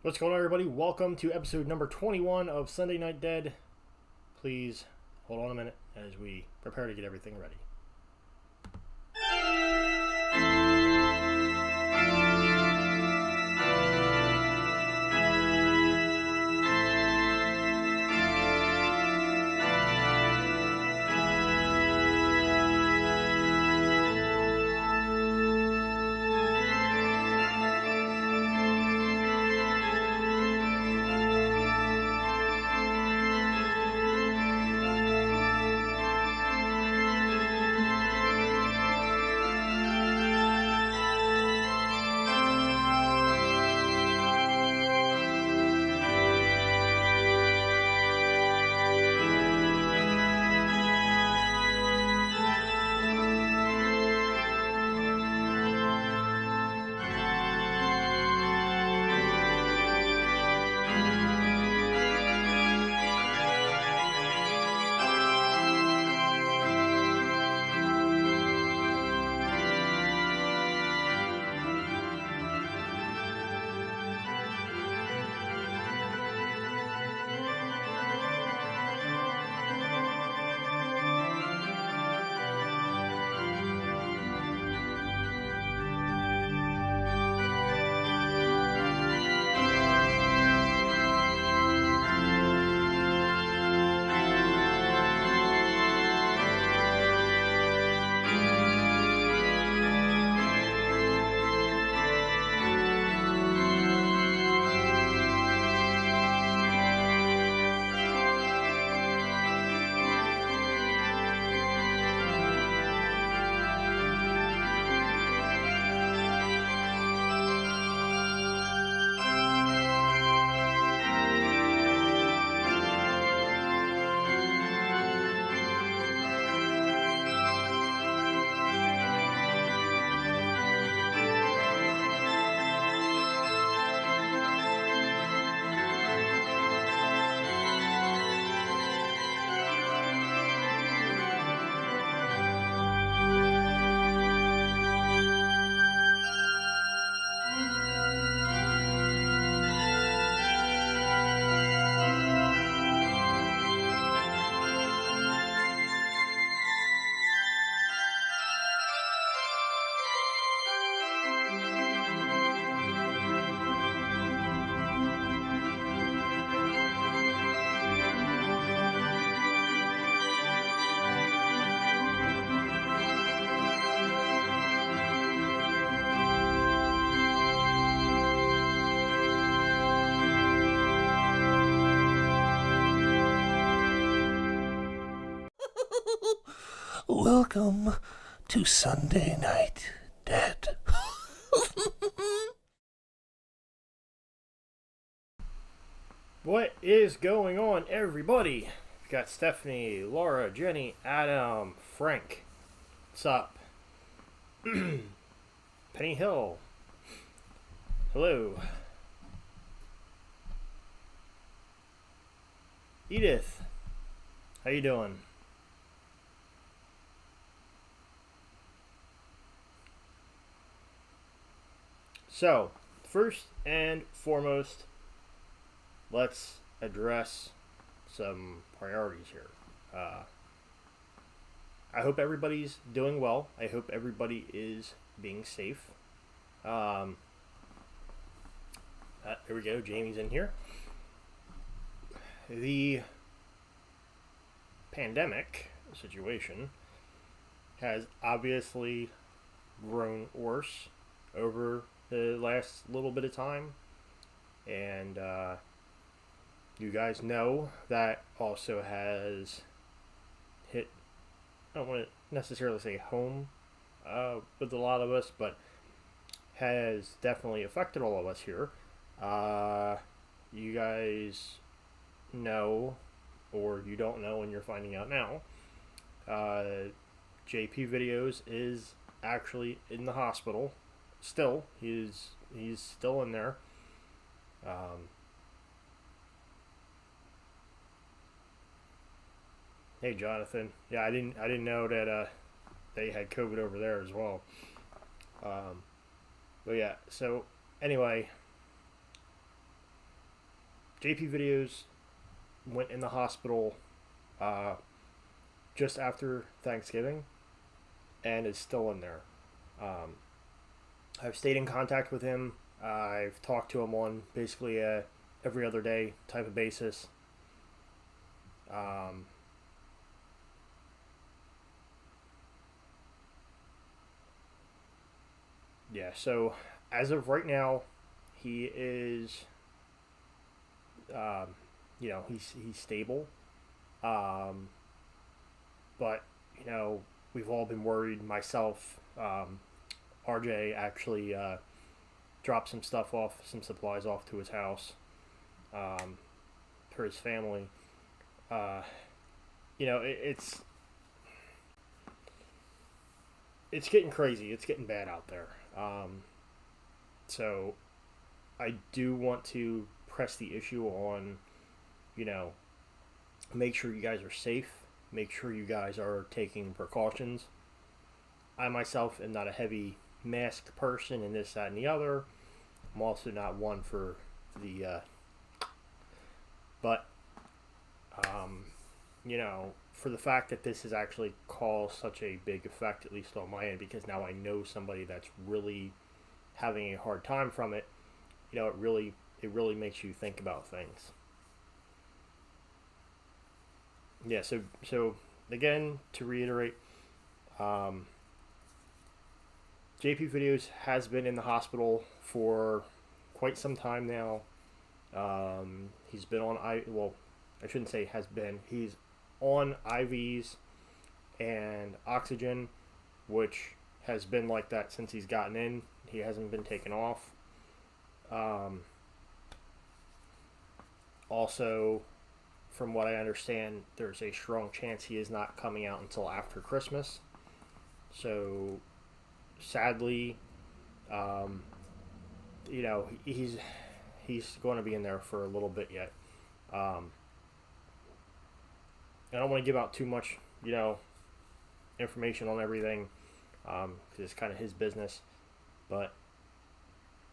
What's going on, everybody? Welcome to episode number 21 of Sunday Night Dead. Please hold on a minute as we prepare to get everything ready. Welcome to Sunday Night Dead. What is going on, everybody? We've got Stephanie, Laura, Jenny, Adam, Frank. What's up? Penny Hill. Hello. Edith. How you doing? So, first and foremost, let's address some priorities here. I hope everybody's doing well. I hope everybody is being safe. Here we go. Jamie's in here. The pandemic situation has obviously grown worse over the last little bit of time, and you guys know that also has hit, I don't want to necessarily say home with a lot of us, but has definitely affected all of us here. You guys know, or you don't know, and you're finding out now. JP Videos is actually in the hospital. Still, he's still in there. Hey, Jonathan. Yeah, I didn't know that they had COVID over there as well. But yeah. So anyway, JP Videos went in the hospital uh, just after Thanksgiving and is still in there. Um, I've stayed in contact with him. I've talked to him on basically a every other day type of basis. Um, yeah, so as of right now, he is, um, he's stable. Um, but we've all been worried. Myself, RJ actually dropped some stuff off, some supplies off to his house um, for his family. Uh, it's getting crazy. It's getting bad out there. So I do want to press the issue on, you know, make sure you guys are safe. Make sure you guys are taking precautions. I myself am not a heavy mask person and this, that, and the other. I'm also not one for but, um, for the fact that this has actually caused such a big effect, at least on my end, because now I know somebody that's really having a hard time from it. It really makes you think about things. Yeah. So again, to reiterate, um, JP Videos has been in the hospital for quite some time now. He's been on I shouldn't say has been. He's on IVs and oxygen, which has been like that since he's gotten in. He hasn't been taken off. Um, Also, from what I understand, there's a strong chance he is not coming out until after Christmas. So, sadly, um, he's going to be in there for a little bit yet. Um, I don't want to give out too much, information on everything, because it's kind of his business. But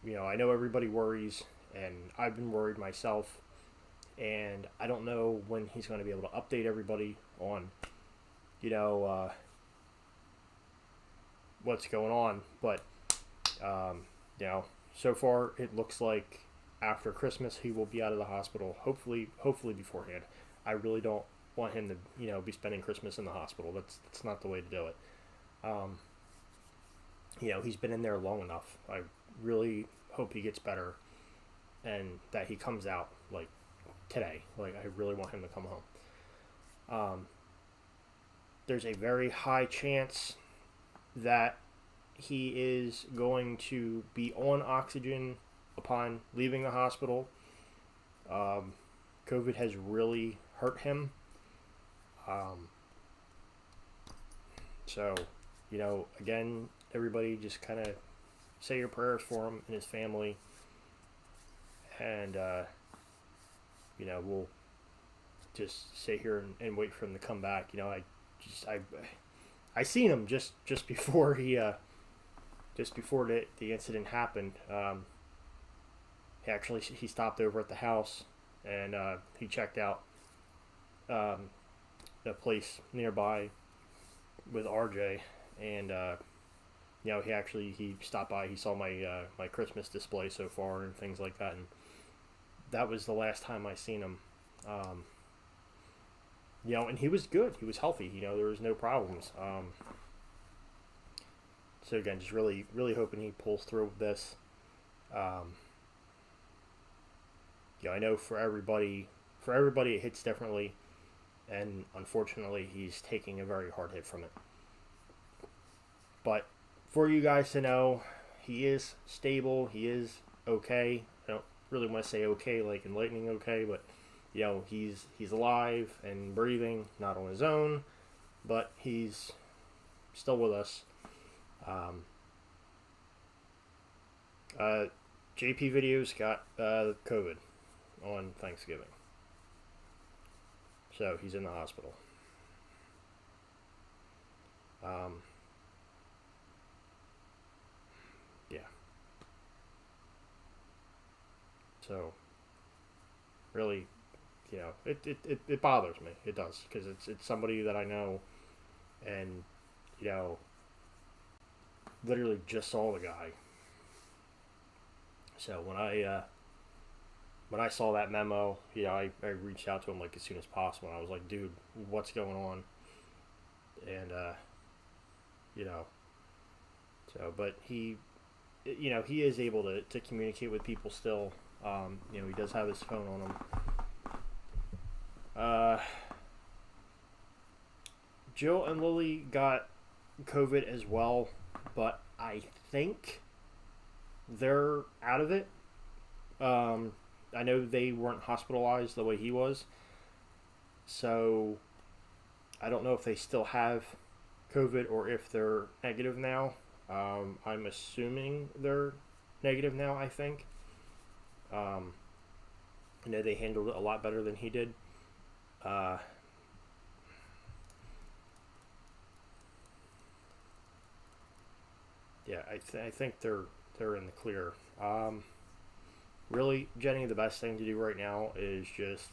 I know everybody worries, and I've been worried myself. And I don't know when he's going to be able to update everybody on, you know, uh, what's going on. But um, so far it looks like after Christmas he will be out of the hospital. Hopefully beforehand. I really don't want him to be spending Christmas in the hospital. That's not the way to do it. Um, he's been in there long enough. I really hope he gets better and that he comes out like today. Like, I really want him to come home. There's a very high chance that he is going to be on oxygen upon leaving the hospital. COVID has really hurt him. So, again, everybody just kind of say your prayers for him and his family. And, we'll just sit here and wait for him to come back. I seen him just before the incident happened. He stopped over at the house and he checked out a place nearby with RJ, and he stopped by. He saw my Christmas display so far and things like that, and that was the last time I seen him. And he was good. He was healthy. There was no problems. So again, just really, really hoping he pulls through with this. I know for everybody it hits differently, and unfortunately, he's taking a very hard hit from it. But for you guys to know, he is stable. He is okay. I don't really want to say okay like enlightening okay, but he's alive and breathing, not on his own, but he's still with us. JP Videos got COVID on Thanksgiving, so he's in the hospital. Yeah. So really, it bothers me. It does, because it's somebody that I know, and you know, literally just saw the guy. So when I saw that memo, I reached out to him like as soon as possible. And I was like, dude, what's going on? And you know, but he is able to communicate with people still. He does have his phone on him. Uh, Jill and Lily got COVID as well, but I think they're out of it. I know they weren't hospitalized the way he was, so I don't know if they still have COVID or if they're negative now. I'm assuming they're negative now. I think. I know they handled it a lot better than he did. Uh, yeah, I think they're in the clear. Really, Jenny, the best thing to do right now is just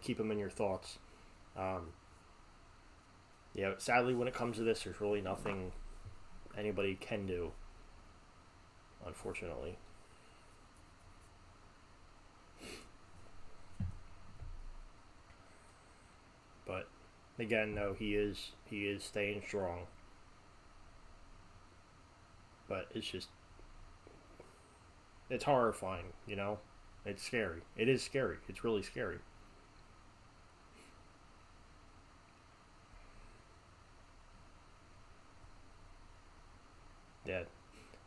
keep them in your thoughts. Um, Sadly, when it comes to this, there's really nothing anybody can do, unfortunately. But again, no, he is staying strong. But it's horrifying. It's scary. It is scary. It's really scary. Yeah,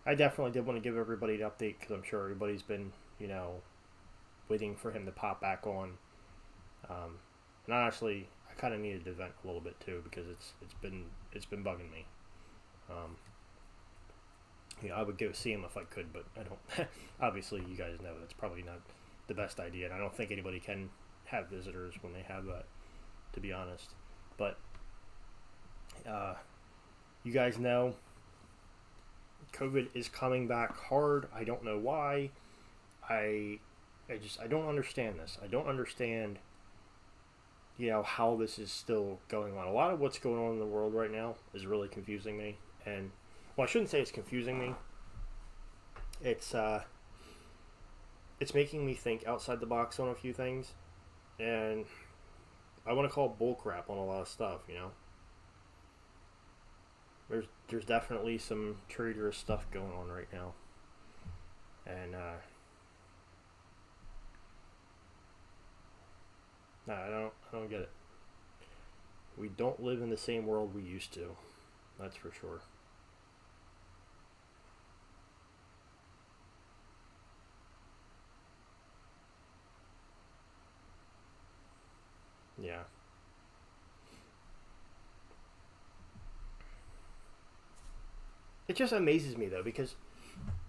I definitely did want to give everybody an update because I'm sure everybody's been waiting for him to pop back on. Um, and honestly, I kind of needed to vent a little bit too because it's been bugging me. Um, I would go see him if I could, but I don't. Obviously, you guys know that's probably not the best idea, and I don't think anybody can have visitors when they have that, to be honest. But uh, you guys know COVID is coming back hard. I don't know why. I I don't understand this. I don't understand how this is still going on. A lot of what's going on in the world right now is really confusing me, and well, I shouldn't say it's confusing me. It's it's making me think outside the box on a few things, and I want to call bullcrap on a lot of stuff. There's definitely some traitorous stuff going on right now, and no, I don't get it. We don't live in the same world we used to. That's for sure. Yeah. It just amazes me though because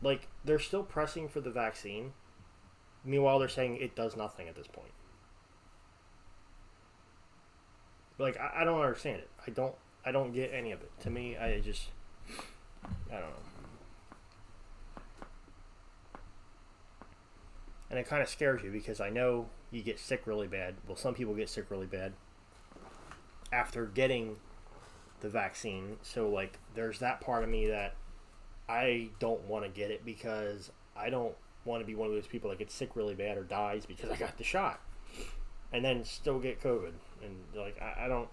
like they're still pressing for the vaccine. Meanwhile, they're saying it does nothing at this point. Like I don't understand it. I don't get any of it. To me, I don't know. And it kind of scares you because I know you get sick really bad. Well, some people get sick really bad after getting the vaccine. So like there's that part of me that I don't want to get it because I don't want to be one of those people that gets sick really bad or dies because I got the shot and then still get COVID. And like I don't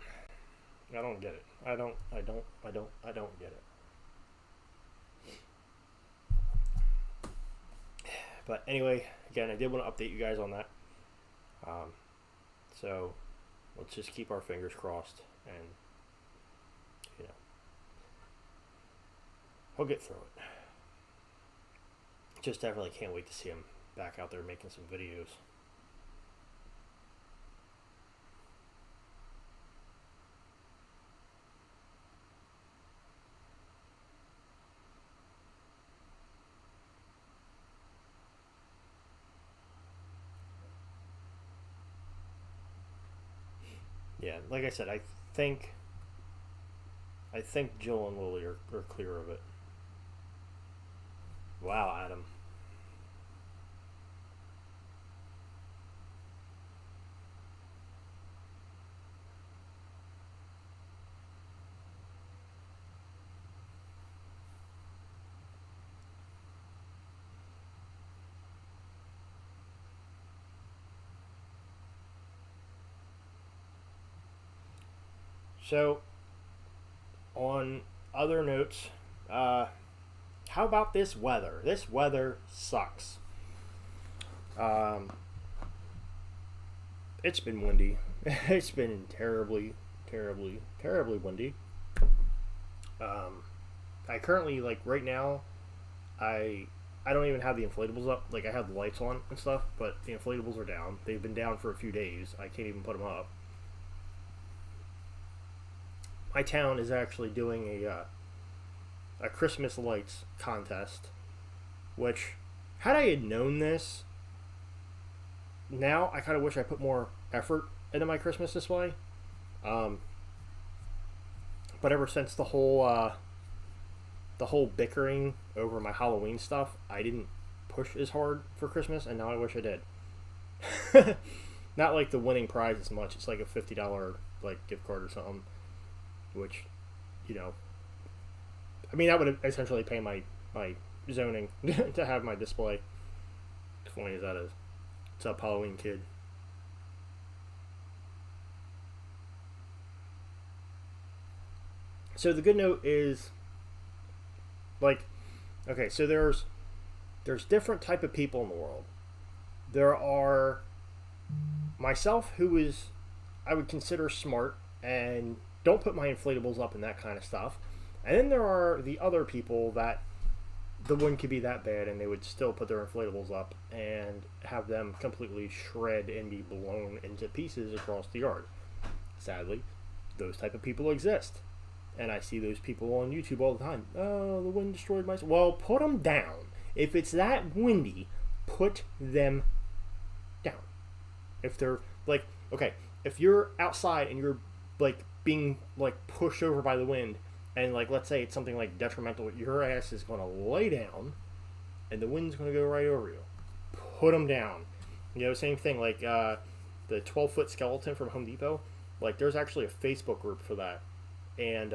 get it. I don't get it. But anyway, again, I did want to update you guys on that. Um, so let's just keep our fingers crossed, and you know he'll get through it. Just definitely can't wait to see him back out there making some videos. Yeah, like I said, I think Jill and Lily are clear of it. Wow, Adam. So, on other notes, how about this weather? This weather sucks. Um, it's been windy. It's been terribly, terribly, terribly windy. Um, I currently, like, right now, I I don't even have the inflatables up. Like, I have the lights on and stuff, but the inflatables are down. They've been down for a few days. I can't even put them up. My town is actually doing a Christmas lights contest, which, had I had known this, now I kind of wish I put more effort into my Christmas display. Um, but ever since the whole bickering over my Halloween stuff, I didn't push as hard for Christmas, and now I wish I did. Not like the winning prize as much. It's like a $50 like gift card or something, which, you know, I mean that would essentially pay my zoning to have my display. As funny as that is, what's up, Halloween kid? So the good note is, like, okay, so there's different type of people in the world. There are myself, who is, I would consider, smart and don't put my inflatables up and that kind of stuff. And then there are the other people that the wind could be that bad and they would still put their inflatables up and have them completely shred and be blown into pieces across the yard. Sadly, those type of people exist. And I see those people on YouTube all the time. Oh, the wind destroyed my... Well, put them down. If it's that windy, put them down. If they're, like, okay, if you're outside and you're, like, being, like, pushed over by the wind, and, like, let's say it's something, like, detrimental, your ass is going to lay down, and the wind's going to go right over you. Put them down. You know, same thing, like, the 12-foot skeleton from Home Depot. Like, there's actually a Facebook group for that. And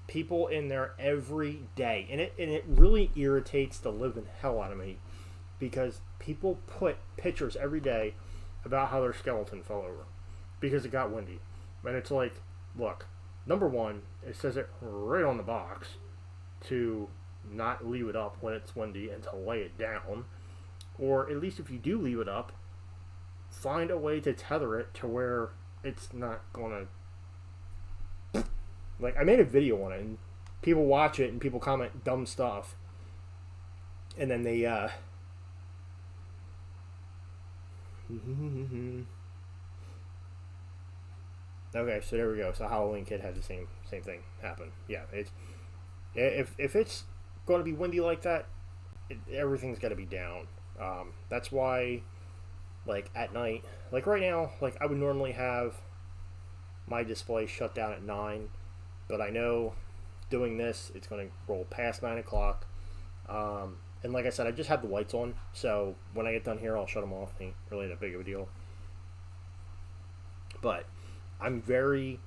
people in there every day, and it really irritates the living hell out of me, because people put pictures every day about how their skeleton fell over because it got windy. And it's like, look, number one, it says it right on the box to not leave it up when it's windy and to lay it down, or at least if you do leave it up, find a way to tether it to where it's not gonna... Like, I made a video on it, and people watch it, and people comment dumb stuff. And then they, Okay, so there we go. So Halloween Kid had the same thing happen. Yeah, it's... If it's going to be windy like that, everything's got to be down. That's why, like, at night... Like, right now, like, I would normally have my display shut down at 9... But I know doing this, it's going to roll past 9 o'clock. And like I said, I just have the lights on. So when I get done here, I'll shut them off. Ain't really that big of a deal. But I'm very,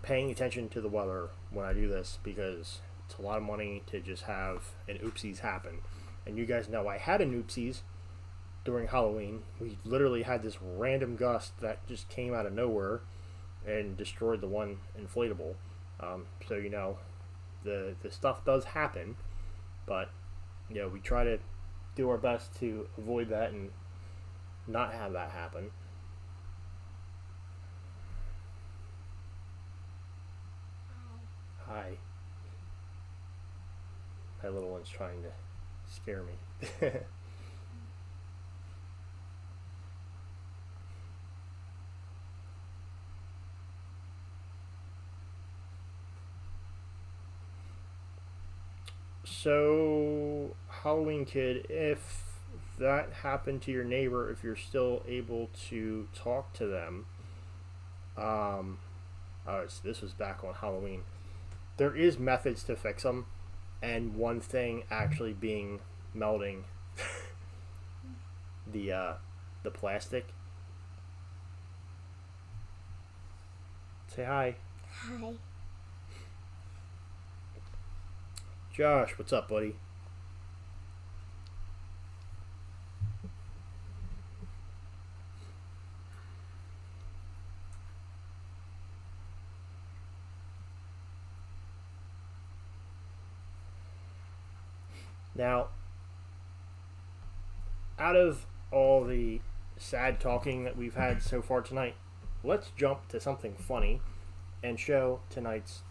paying attention to the weather when I do this, because it's a lot of money to just have an oopsies happen. And you guys know I had an oopsies during Halloween. We literally had this random gust that just came out of nowhere and destroyed the one inflatable. So the stuff does happen, but we try to do our best to avoid that and not have that happen. Hi. My little one's trying to scare me. So, Halloween Kid, if that happened to your neighbor, if you're still able to talk to them, so this was back on Halloween. There is methods to fix them, and one thing actually being melting the plastic. Say hi. Hi. Josh, what's up, buddy? Now, out of all the sad talking that we've had so far tonight, let's jump to something funny and show tonight's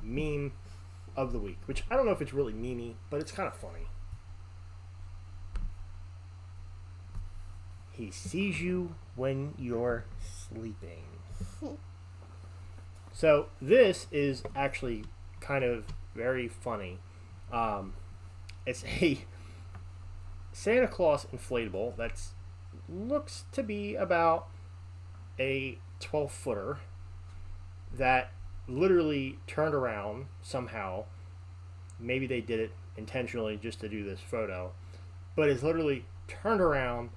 meme of the week, which I don't know if it's really memey, but it's kind of funny. He sees you when you're sleeping. So this is actually kind of very funny. It's a Santa Claus inflatable that looks to be about a 12-footer that literally turned around somehow. Maybe they did it intentionally just to do this photo, but is literally turned around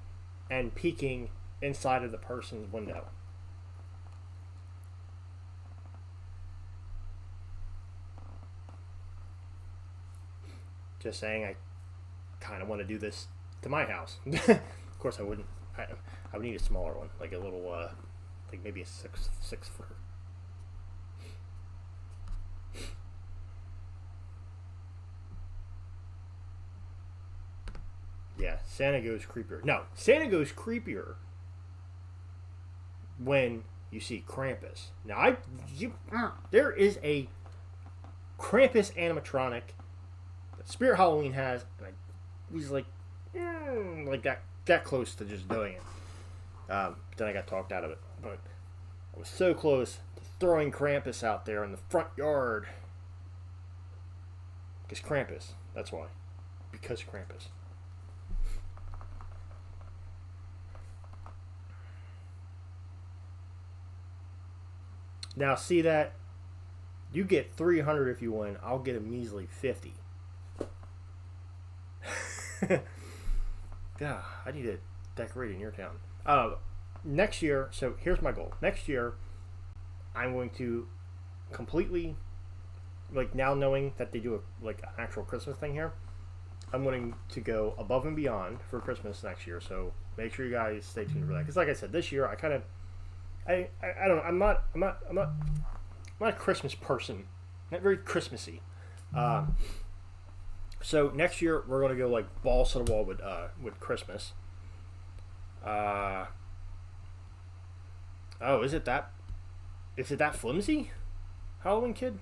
and peeking inside of the person's window. Just saying, I kind of want to do this to my house. Of course, I wouldn't. I would need a smaller one, like a little, like maybe a six footer. Yeah, Santa goes creepier. No, Santa goes creepier when you see Krampus. Now, there is a Krampus animatronic that Spirit Halloween has, and I was like that close to just doing it. But then I got talked out of it. But I was so close to throwing Krampus out there in the front yard. Because Krampus, that's why. Because Krampus. Now, see that? You get 300 if you win. I'll get a measly 50. God, I need to decorate in your town. Next year, so here's my goal. Next year, I'm going to completely, like now knowing that they do an actual Christmas thing here, I'm going to go above and beyond for Christmas next year. So make sure you guys stay tuned for that. Because like I said, this year I don't know. I'm not a Christmas person. Not very Christmassy. So next year we're gonna go like balls to the wall with Christmas. Oh, is it that flimsy? Halloween Kid?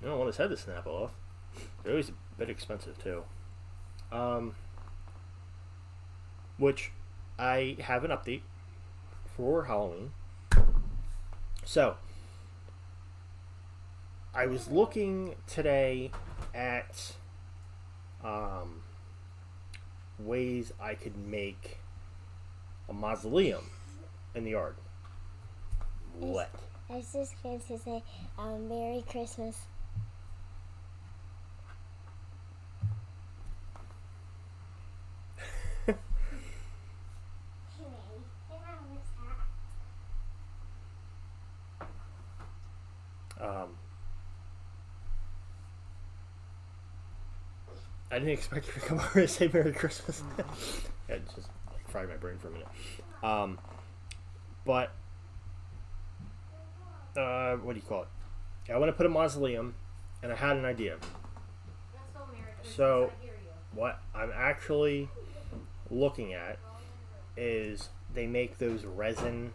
I don't want his head to snap off. They're always a bit expensive too. Which I have an update for Halloween. So I was looking today at ways I could make a mausoleum in the yard. What? I was just going to say Merry Christmas. I didn't expect you to come over and say Merry Christmas. Yeah, just fried my brain for a minute. But what do you call it? I want to put a mausoleum, and I had an idea. So what I'm actually looking at is they make those resin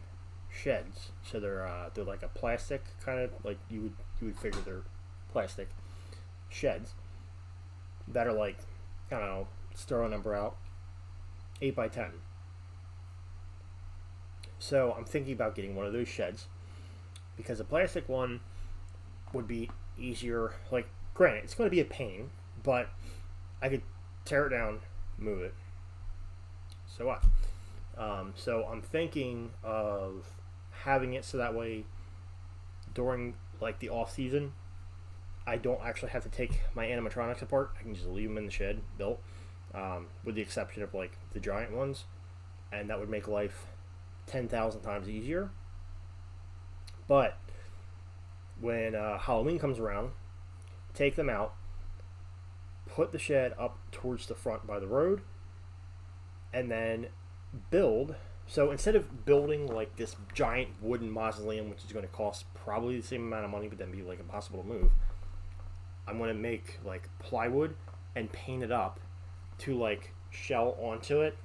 sheds. So they're like a plastic kind of, like you would figure they're plastic sheds that are like, I don't know, let's throw a number out, 8 by 10. So I'm thinking about getting one of those sheds because a plastic one would be easier. Like, granted, it's going to be a pain, but I could tear it down, move it. So what? So I'm thinking of having it so that way during like the off season, I don't actually have to take my animatronics apart. I can just leave them in the shed built, with the exception of like the giant ones, and that would make life 10,000 times easier. But when Halloween comes around, take them out, put the shed up towards the front by the road, and then build. So instead of building like this giant wooden mausoleum, which is going to cost probably the same amount of money, but then be like impossible to move, I'm going to make like plywood and paint it up to like shell onto it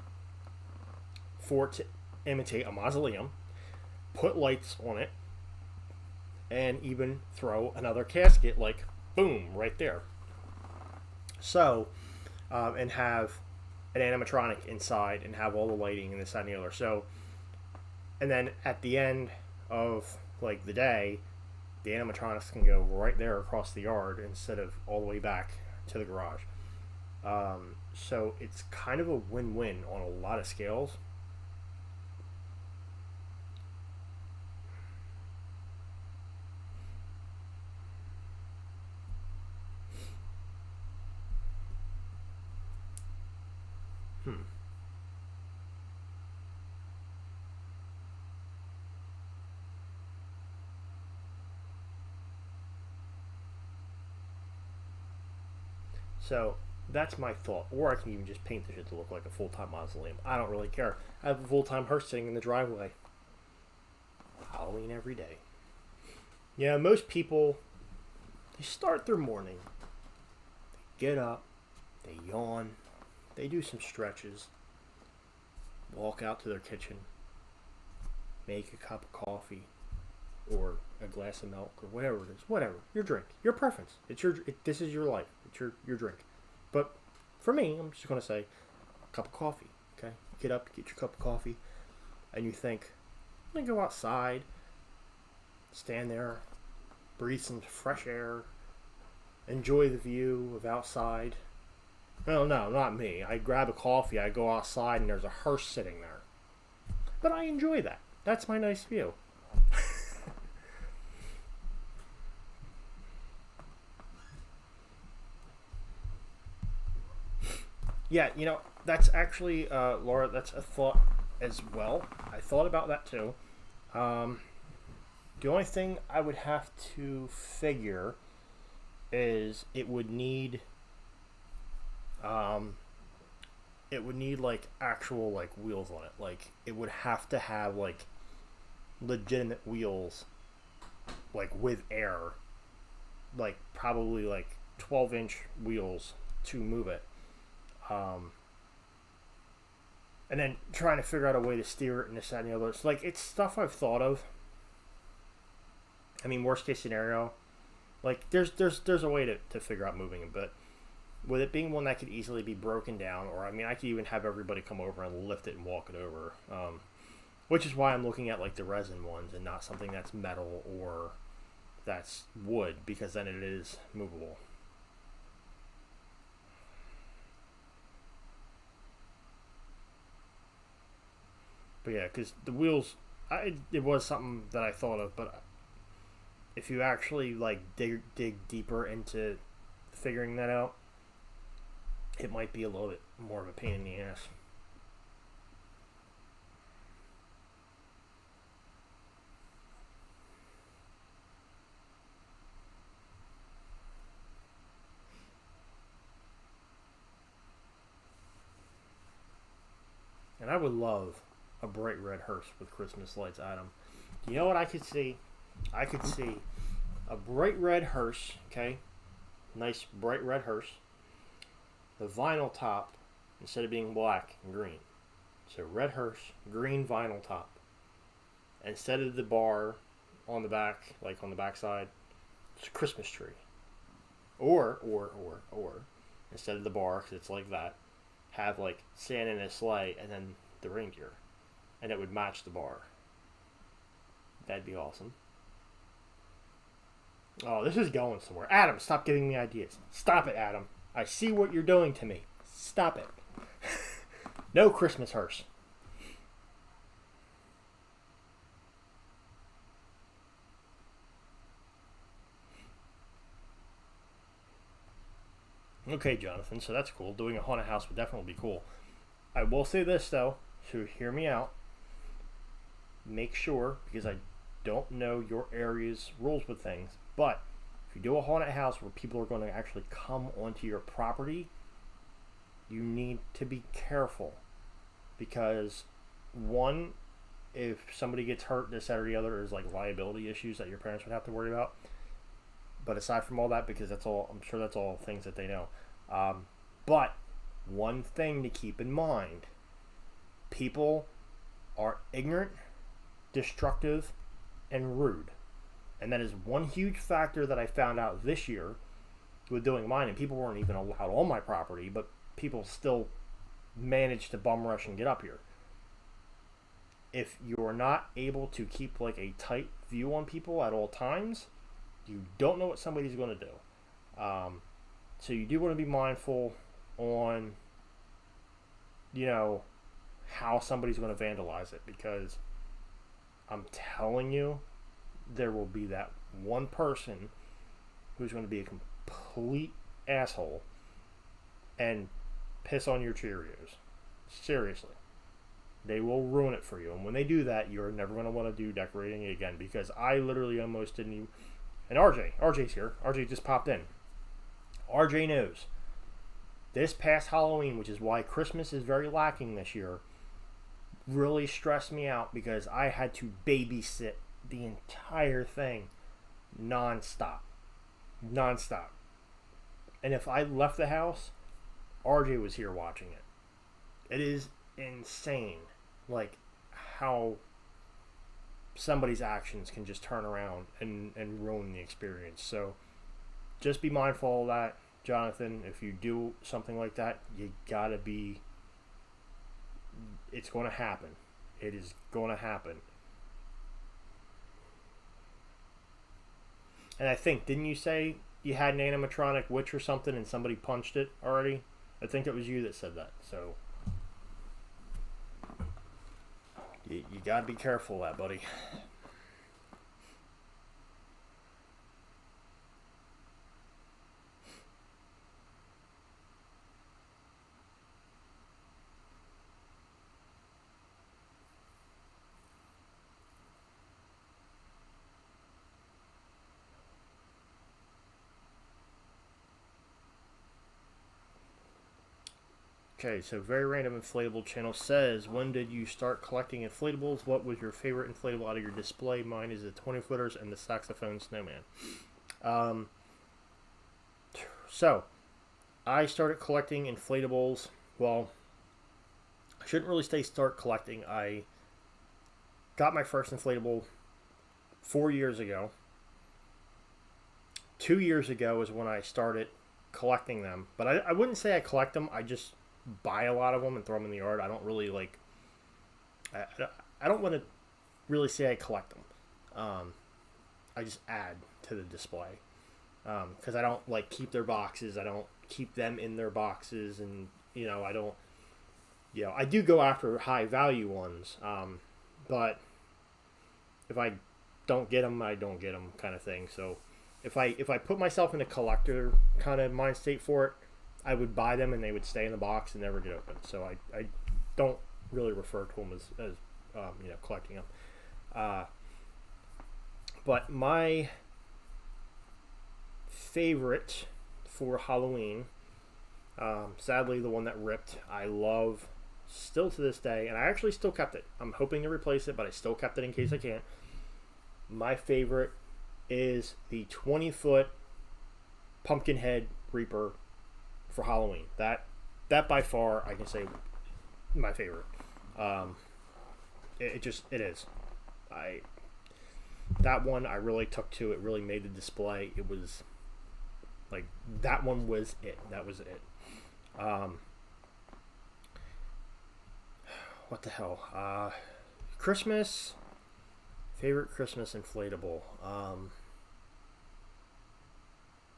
for it to imitate a mausoleum, put lights on it, and even throw another casket, like boom, right there. So, and have an animatronic inside and have all the lighting and this, that, and the other. So, and then at the end of like the day, the animatronics can go right there across the yard instead of all the way back to the garage. So it's kind of a win-win on a lot of scales. So that's my thought. Or I can even just paint the shit to look like a full-time mausoleum. I don't really care. I have a full-time hearse sitting in the driveway. Halloween every day. Yeah, most people, they start their morning. They get up, they yawn, they do some stretches, walk out to their kitchen, make a cup of coffee, or a glass of milk, or whatever it is. Whatever. Your drink. Your preference. This is your life. It's your drink. But for me, I'm just going to say a cup of coffee. Okay? Get up, get your cup of coffee, and you think, I'm going to go outside, stand there, breathe some fresh air, enjoy the view of outside. Well, no, not me. I grab a coffee, I go outside, and there's a hearse sitting there. But I enjoy that. That's my nice view. Yeah, that's actually, Laura, that's a thought as well. I thought about that too. The only thing I would have to figure is it would need like actual like wheels on it. Like it would have to have like legitimate wheels, like with air, like probably like 12-inch wheels to move it. And then trying to figure out a way to steer it and this, that, and the other. It's like, it's stuff I've thought of. I mean, worst case scenario, like there's a way to figure out moving it, but with it being one that could easily be broken down, or I mean, I could even have everybody come over and lift it and walk it over, which is why I'm looking at like the resin ones and not something that's metal or that's wood, because then it is movable. But yeah, because the wheels, it was something that I thought of, but if you actually like dig deeper into figuring that out, it might be a little bit more of a pain in the ass. And I would love a bright red hearse with Christmas lights, Adam. You know what I could see? I could see a bright red hearse, okay? Nice bright red hearse. The vinyl top, instead of being black and green. So red hearse, green vinyl top. Instead of the bar on the back, like on the back side, it's a Christmas tree. Or, instead of the bar, because it's like that, have like Santa in a sleigh and then the reindeer. And it would match the bar. That'd be awesome. Oh, this is going somewhere. Adam, stop giving me ideas. Stop it, Adam. I see what you're doing to me. Stop it. No Christmas hearse. Okay, Jonathan, so that's cool. Doing a haunted house would definitely be cool. I will say this, though, so hear me out. Make sure, because I don't know your area's rules with things, but if you do a haunted house where people are going to actually come onto your property, you need to be careful. Because, one, if somebody gets hurt, this, that, or the other, is like liability issues that your parents would have to worry about. But aside from all that, because that's all, I'm sure that's all things that they know. But one thing to keep in mind: people are ignorant, destructive, and rude. And that is one huge factor that I found out this year with doing mine. And people weren't even allowed on my property, but people still managed to bum rush and get up here. If you're not able to keep like a tight view on people at all times, you don't know what somebody's going to do. So you do want to be mindful on, how somebody's going to vandalize it, because I'm telling you, there will be that one person who's going to be a complete asshole and piss on your Cheerios. Seriously. They will ruin it for you. And when they do that, you're never going to want to do decorating again, because I literally almost didn't even... And RJ's here. RJ just popped in. RJ knows. This past Halloween, which is why Christmas is very lacking this year, really stressed me out, because I had to babysit the entire thing nonstop. And if I left the house, RJ was here watching it. It is insane, like, how somebody's actions can just turn around and ruin the experience. So just be mindful of that, Jonathan. If you do something like that, you gotta be... It's going to happen. It is going to happen. And I think, didn't you say you had an animatronic witch or something and somebody punched it already? I think it was you that said that. So you got to be careful of that, buddy. Okay, so Very Random Inflatable Channel says, when did you start collecting inflatables? What was your favorite inflatable out of your display? Mine is the 20-footers and the saxophone snowman. So, I started collecting inflatables. Well, I shouldn't really say start collecting. I got my first inflatable 4 years ago. 2 years ago is when I started collecting them. But I wouldn't say I collect them. I just buy a lot of them and throw them in the yard. I don't really like... I don't want to really say I collect them. I just add to the display. Because I don't like keep their boxes. I don't keep them in their boxes. And, I don't... I do go after high value ones. But if I don't get them, I don't get them, kind of thing. So if I put myself in a collector kind of mind state for it, I would buy them and they would stay in the box and never get opened. So I don't really refer to them as collecting them. But my favorite for Halloween, sadly the one that ripped, I love still to this day, and I actually still kept it. I'm hoping to replace it, but I still kept it in case I can't. My favorite is the 20-foot Pumpkinhead Reaper for Halloween. That by far, I can say, my favorite. It is. That one I really took to. It really made the display. It was like, that one was it. That was it. What the hell? Christmas. Favorite Christmas inflatable.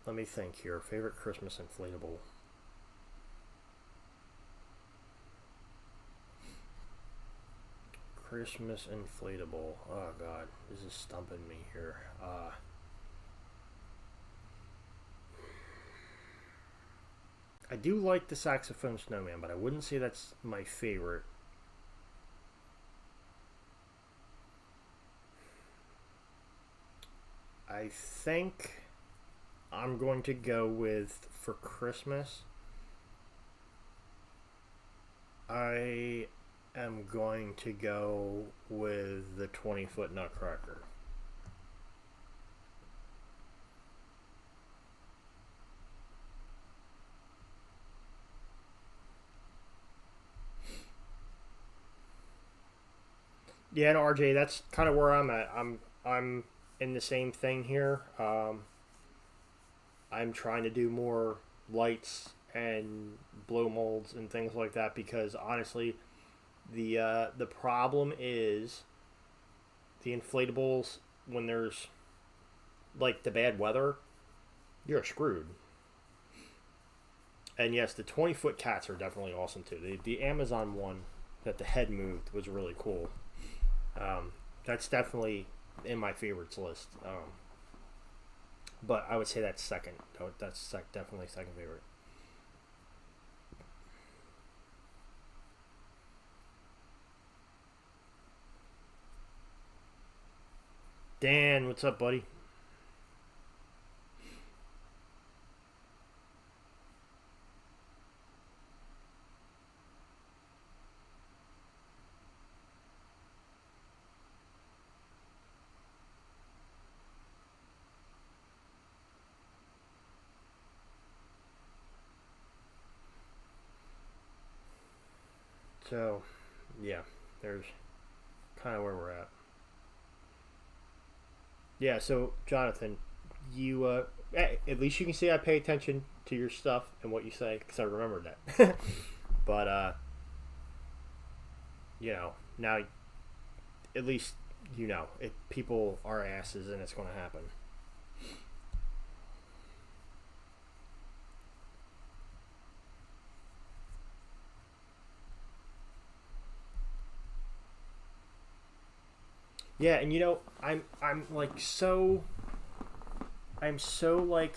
Let me think here. Favorite Christmas inflatable. Christmas inflatable. Oh god, this is stumping me here. I do like the saxophone snowman, but I wouldn't say that's my favorite. I think I'm going to go with, for Christmas, I am going to go with the 20-foot Nutcracker. Yeah, and RJ, that's kind of where I'm at. I'm in the same thing here. I'm trying to do more lights and blow molds and things like that because honestly, the problem is the inflatables when there's like the bad weather, you're screwed. And yes, the 20-foot cats are definitely awesome too. The Amazon one that the head moved was really cool. That's definitely in my favorites list. But I would say that's second. Definitely second favorite. Dan, what's up, buddy? So, yeah, there's kind of where we're at. Yeah, so Jonathan, you at least you can see I pay attention to your stuff and what you say because I remembered that. But now at least if people are asses and it's going to happen. Yeah, and I'm so like,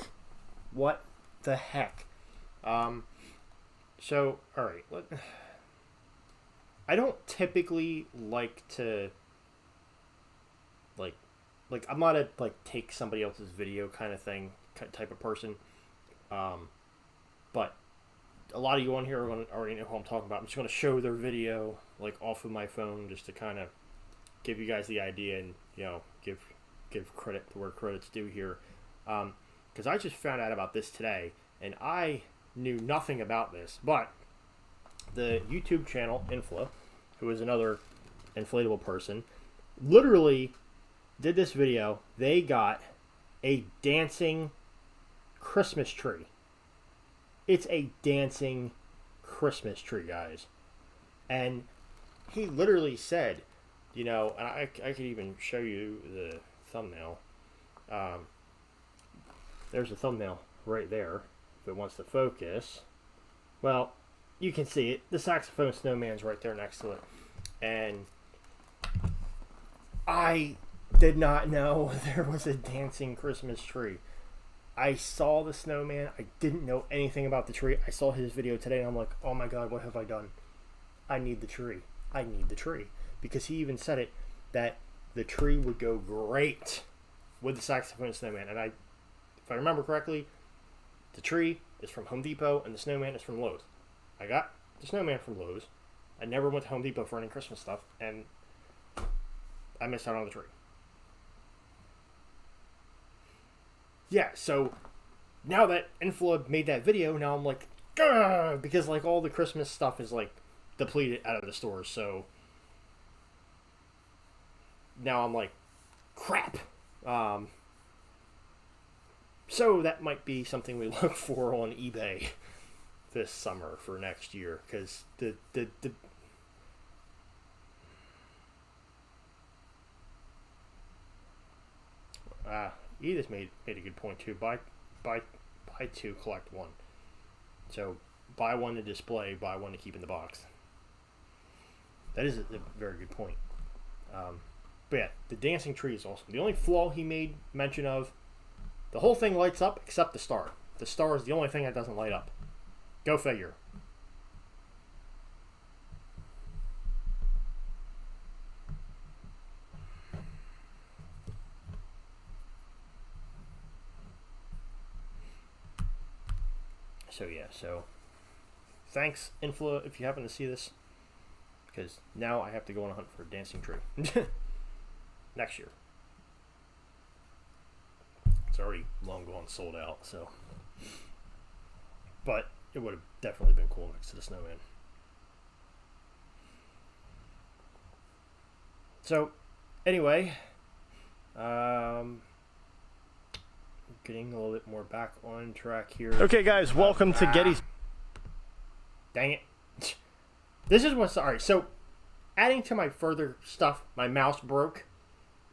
what the heck? So all right, I don't typically like to like I'm not a like take somebody else's video kind of thing type of person. But a lot of you on here already know who I'm talking about. I'm just going to show their video like off of my phone just to kind of give you guys the idea and give credit to where credit's due here. Because I just found out about this today and I knew nothing about this, but the YouTube channel Infla, who is another inflatable person, literally did this video. They got a dancing Christmas tree. It's a dancing Christmas tree, guys. And he literally said, and I could even show you the thumbnail. There's a thumbnail right there if it wants to focus. Well, you can see it. The saxophone snowman's right there next to it. And I did not know there was a dancing Christmas tree. I saw the snowman. I didn't know anything about the tree. I saw his video today and I'm like, oh my God, what have I done? I need the tree. I need the tree. Because he even said it, that the tree would go great with the saxophone snowman. And if I remember correctly, the tree is from Home Depot and the snowman is from Lowe's. I got the snowman from Lowe's. I never went to Home Depot for any Christmas stuff, and I missed out on the tree. Yeah, so now that Infla made that video, now I'm like, gah! Because like all the Christmas stuff is like depleted out of the stores, so now I'm like, crap. So that might be something we look for on eBay this summer for next year, because Edith made a good point too. Buy two, collect one. So buy one to display, buy one to keep in the box. That is a very good point. But yeah, the dancing tree is awesome. The only flaw he made mention of, the whole thing lights up except the star. The star is the only thing that doesn't light up. Go figure. So thanks, Infla, if you happen to see this, because now I have to go on a hunt for a dancing tree next year. It's already long gone sold out, so. But it would have definitely been cool next to the snowman. So, anyway, getting a little bit more back on track here. Okay, guys, welcome to Getty's. Dang it. This is what's alright. So, adding to my further stuff, my mouse broke.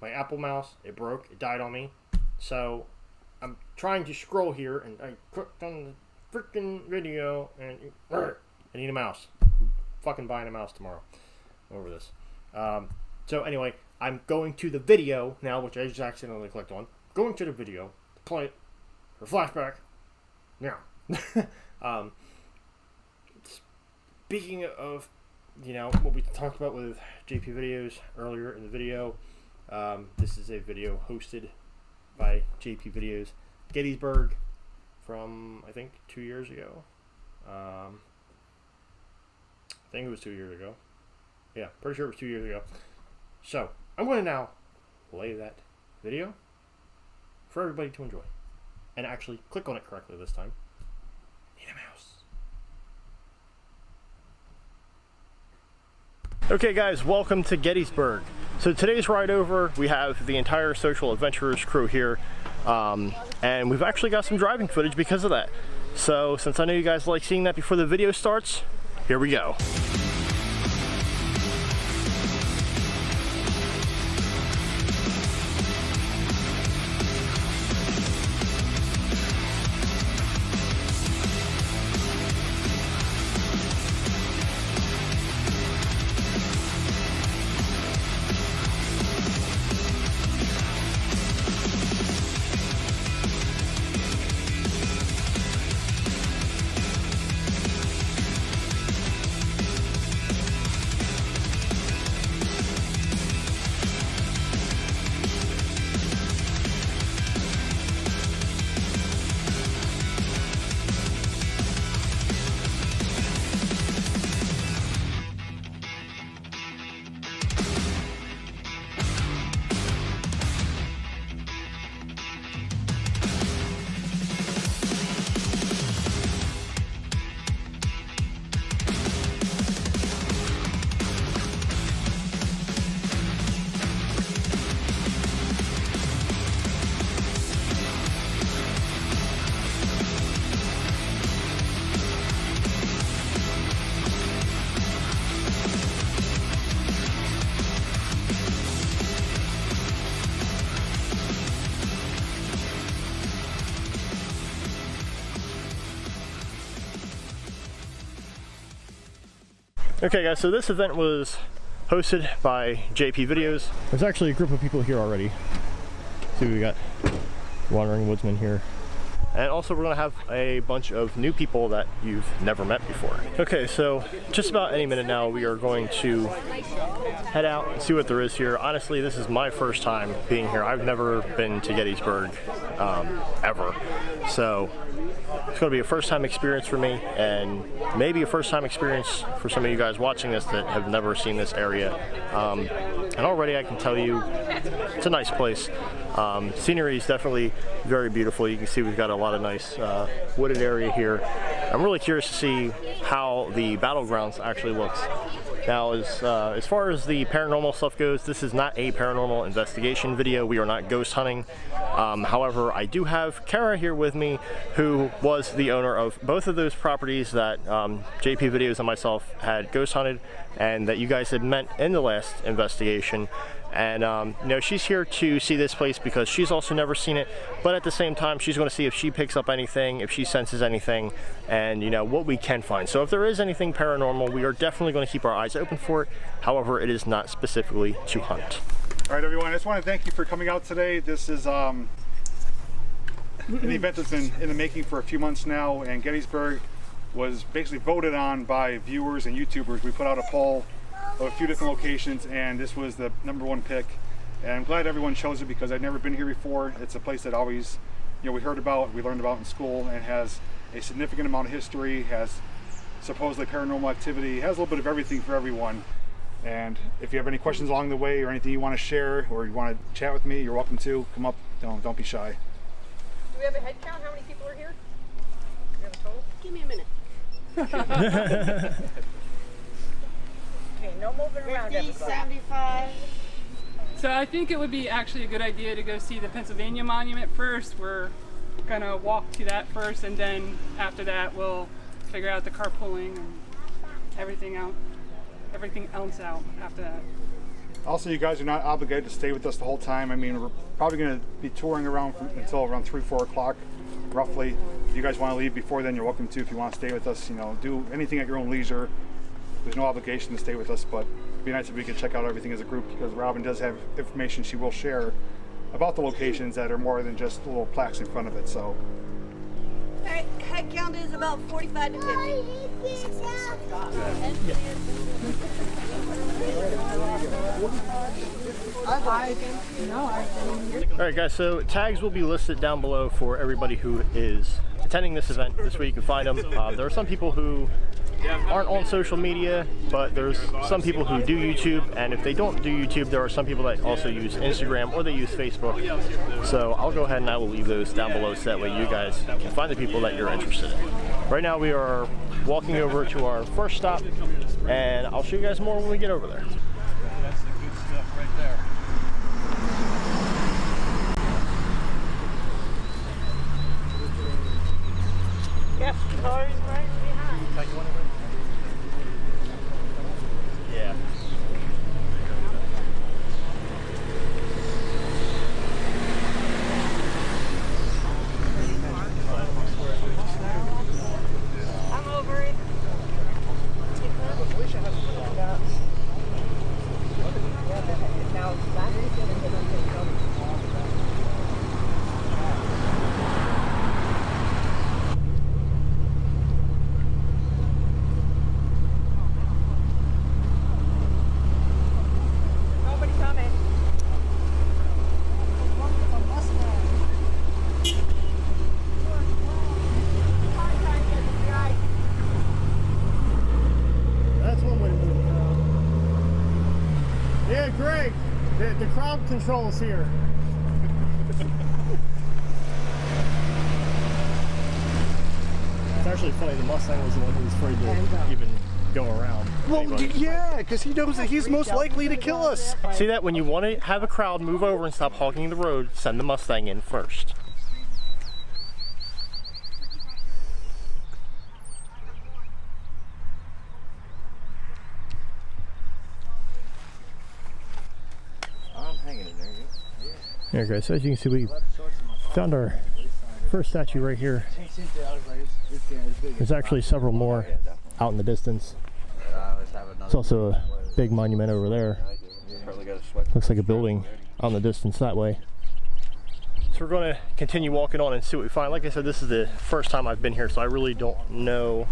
My Apple mouse, it broke. It died on me. So, I'm trying to scroll here, and I clicked on the freaking video, and I need a mouse. I'm fucking buying a mouse tomorrow over this. So anyway, I'm going to the video now, which I just accidentally clicked on. Going to the video to play it for flashback. Now, speaking of, you know, what we talked about with JP videos earlier in the video, this is a video hosted by JP Videos Gettysburg from, I think, 2 years ago. I think it was 2 years ago. Yeah, pretty sure it was 2 years ago. So, I'm going to now play that video for everybody to enjoy. And actually click on it correctly this time. Need a mouse. Okay guys, welcome to Gettysburg. So today's ride over, we have the entire Social Adventurers crew here. And we've actually got some driving footage because of that. So since I know you guys like seeing that before the video starts, here we go. Okay guys, so this event was hosted by JP Videos. There's actually a group of people here already. See, we got Wandering Woodsman here. And also we're gonna have a bunch of new people that you've never met before. Okay, so just about any minute now we are going to head out and see what there is here. Honestly, this is my first time being here. I've never been to Gettysburg, ever. So it's going to be a first-time experience for me, and maybe a first-time experience for some of you guys watching this that have never seen this area. And already I can tell you it's a nice place. Scenery is definitely very beautiful. You can see we've got a lot of nice wooded area here. I'm really curious to see how the battlegrounds actually looks. Now, as far as the paranormal stuff goes, this is not a paranormal investigation video. We are not ghost hunting. However, I do have Kara here with me, who was the owner of both of those properties that JP Videos and myself had ghost hunted, and that you guys had met in the last investigation. And you know, she's here to see this place because she's also never seen it, but at the same time she's going to see if she picks up anything, if she senses anything, and you know, what we can find. So if there is anything paranormal, we are definitely going to keep our eyes open for it. However, it is not specifically to hunt. All right, everyone, I just want to thank you for coming out today. This is an event that's been in the making for a few months now, and Gettysburg was basically voted on by viewers and YouTubers. We put out a poll of a few different locations, and this was the #1 pick. And I'm glad everyone chose it because I'd never been here before. It's a place that always, you know, we heard about, we learned about in school, and has a significant amount of history, has supposedly paranormal activity, has a little bit of everything for everyone. And if you have any questions along the way or anything you want to share or you want to chat with me, you're welcome to. Come up, don't be shy. Do we have a head count? How many people are here? Do we have a total? Give me a minute. Okay, no moving around, 50, everybody. 75, So I think it would be actually a good idea to go see the Pennsylvania Monument first. We're gonna walk to that first, and then after that we'll figure out the carpooling and everything else out after that. Also, you guys are not obligated to stay with us the whole time. I mean, we're probably going to be touring around until around 3-4 o'clock, roughly. If you guys want to leave before then, you're welcome to. If you want to stay with us, you know, do anything at your own leisure. There's no obligation to stay with us, but it'd be nice if we could check out everything as a group, because Robin does have information she will share about the locations that are more than just little plaques in front of it. So, head count is about 45 to 50. Alright guys, so tags will be listed down below for everybody who is attending this event this week. You can find them. There are some people who aren't on social media, but there's some people who do YouTube, and if they don't do YouTube, there are some people that also use Instagram or they use Facebook. So I'll go ahead and I will leave those down below so that way you guys can find the people that you're interested in. Right now we are walking over to our first stop, and I'll show you guys more when we get over there. That's the good stuff right there. Yes, cars right behind. Yeah. I'm over it. Nobody coming. That's one way to move the crowd. Yeah, Greg, the crowd control is here. It's actually funny, the Mustang was the one who was afraid to even go around. Well, yeah, because he knows that he's most likely to kill us. See that when you want to have a crowd move over and stop hogging the road, send the Mustang in first. I'm hanging in there. There guys, so as you can see, we found our first statue right here. There's actually several more out in the distance. There's also a big monument over there. Looks like a building out in the distance that way. So we're going to continue walking on and see what we find. Like I said, this is the first time I've been here, so I really don't know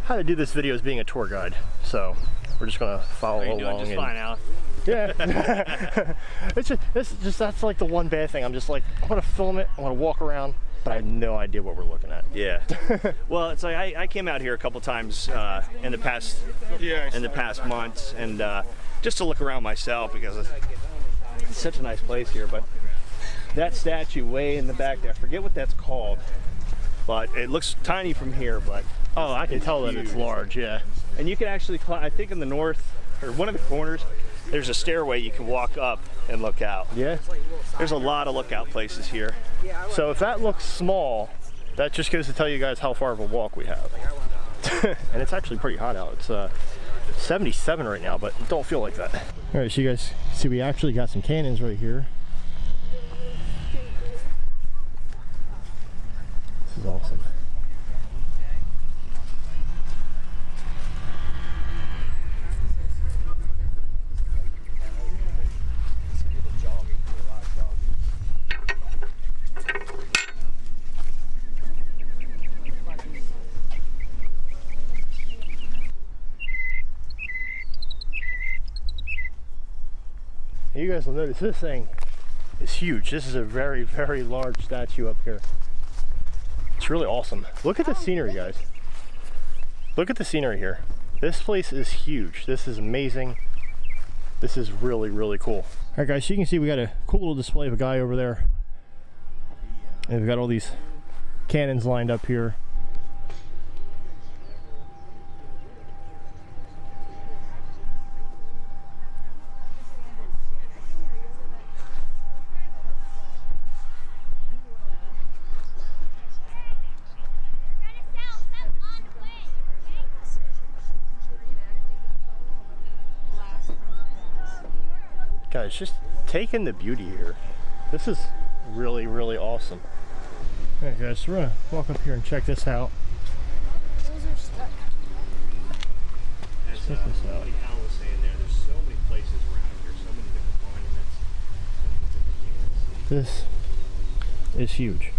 how to do this video as being a tour guide. So we're just going to follow along. Doing just fine, Alan. Yeah. it's just that's like the one bad thing. I'm just like, I want to film it, I want to walk around, but I have no idea what we're looking at. Yeah. Well, it's like I came out here a couple times in the past months, and just to look around myself, because it's such a nice place here. But that statue way in the back there, I forget what that's called, but it looks tiny from here. But oh, I can tell that it's large. Yeah. And you can actually climb. I think in the north or one of the corners, there's a stairway you can walk up and look out. Yeah. There's a lot of lookout places here. So if that looks small, that just goes to tell you guys how far of a walk we have. And it's actually pretty hot out. It's 77 right now, but don't feel like that. All right, so you guys see we actually got some cannons right here. This is awesome. You guys will notice this thing is huge. This is a very, very large statue up here. It's really awesome. Look at the scenery, guys. Look at the scenery here. This place is huge. This is amazing. This is really, really cool. All right, guys, so you can see we got a cool little display of a guy over there. And we've got all these cannons lined up here. Guys, just take in the beauty here. This is really, really awesome. Alright guys, so we're gonna walk up here and check this out. Those are stuck. As Al was saying there, there's so many places around here, so many different monuments, so many different things. This is huge.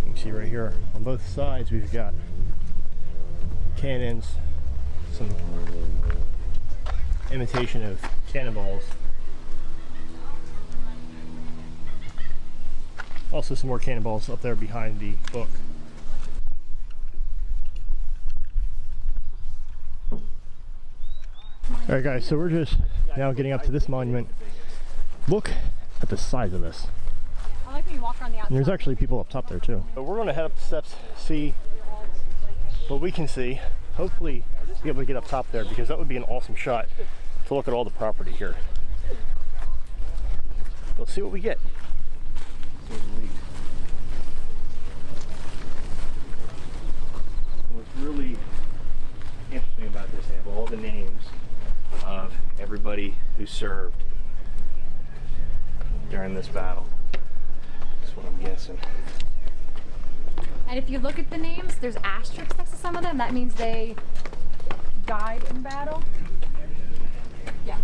You can see right here on both sides we've got cannons, some imitation of cannonballs. Also some more cannonballs up there behind the book. Alright guys, so we're just now getting up to this monument. Look at the size of this. I like when you walk around the outside. And there's actually people up top there too. But we're going to head up the steps, see what we can see. Hopefully be able to get up top there, because that would be an awesome shot to look at all the property here. We'll see what we get. What's really interesting about this, they have all the names of everybody who served during this battle. That's what I'm guessing. And if you look at the names, there's asterisks next to some of them. That means they died in battle. Yeah.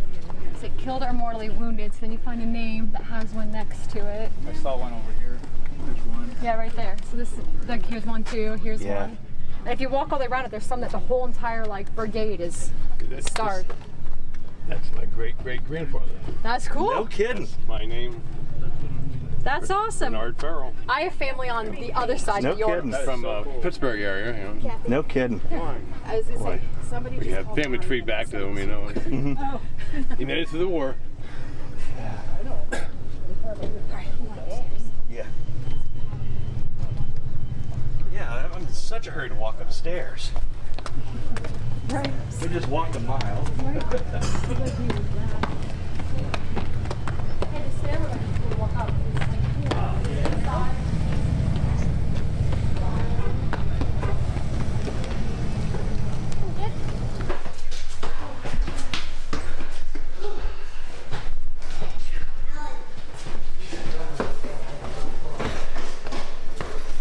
So killed or mortally wounded. So then you find a name that has one next to it. I saw one over here. There's one. Yeah, right there. So this, like, here's one too. Here's Yeah. one. And if you walk all the way around it, there's some that the whole entire like brigade is starred. That's my great-great-grandfather. That's cool. No kidding. My name, That's awesome. Bernard Farrell. I have family on the other side No of yours. kidding. From Pittsburgh area, you know. No kidding. I was gonna say, somebody We just have called family my- tree back to him, you know. Oh. He made it through the war. Yeah. Yeah, I'm in such a hurry to walk upstairs. Right. We just walked a mile.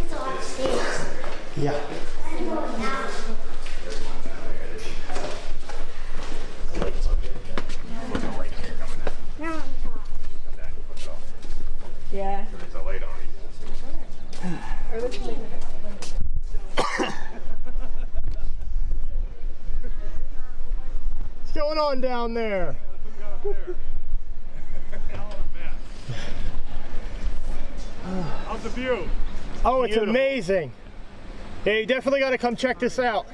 It's a lot of stairs. Yeah. Yeah. What's going on down there? How's the view? Oh, it's amazing. Yeah, you definitely got to come check this out.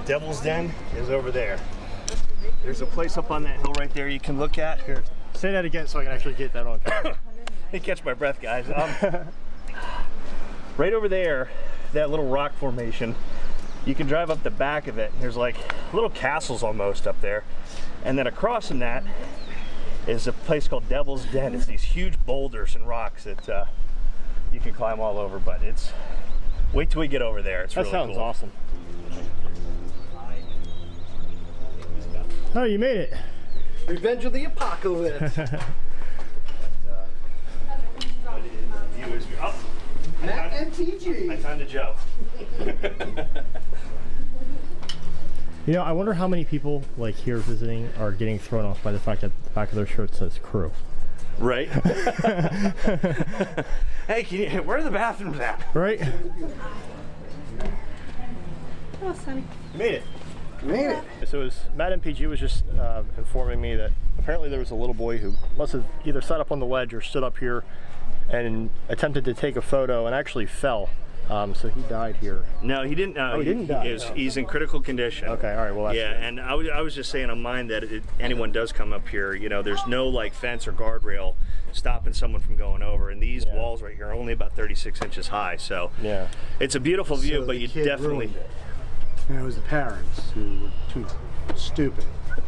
Devil's Den is over there. There's a place up on that hill right there you can look at. Here, say that again so I can actually get that on camera. Hey, catch my breath, guys. Right over there, that little rock formation, you can drive up the back of it. There's like little castles almost up there. And then across from that is a place called Devil's Den. It's these huge boulders and rocks that you can climb all over, but it's, wait till we get over there. It's That really sounds cool. awesome. Oh, you made it. Revenge of the Apocalypse. Matt and TG. I found a Joe. You know, I wonder how many people like here visiting are getting thrown off by the fact that the back of their shirt says crew. Right? Hey, where are the bathrooms at? Right? Oh, Sonny. You made it. Made it. So it was, Matt MPG was just informing me that apparently there was a little boy who must have either sat up on the ledge or stood up here and attempted to take a photo and actually fell. So he died here. No, he didn't. Oh, he didn't die. He's in critical condition. Okay, all right, well that's Yeah, good. and I was just saying on mine that anyone does come up here, you know, there's no like fence or guardrail stopping someone from going over. And these walls right here are only about 36 inches high, so Yeah. it's a beautiful view. So But the you kid definitely. ruined it. And it was the parents who were too stupid.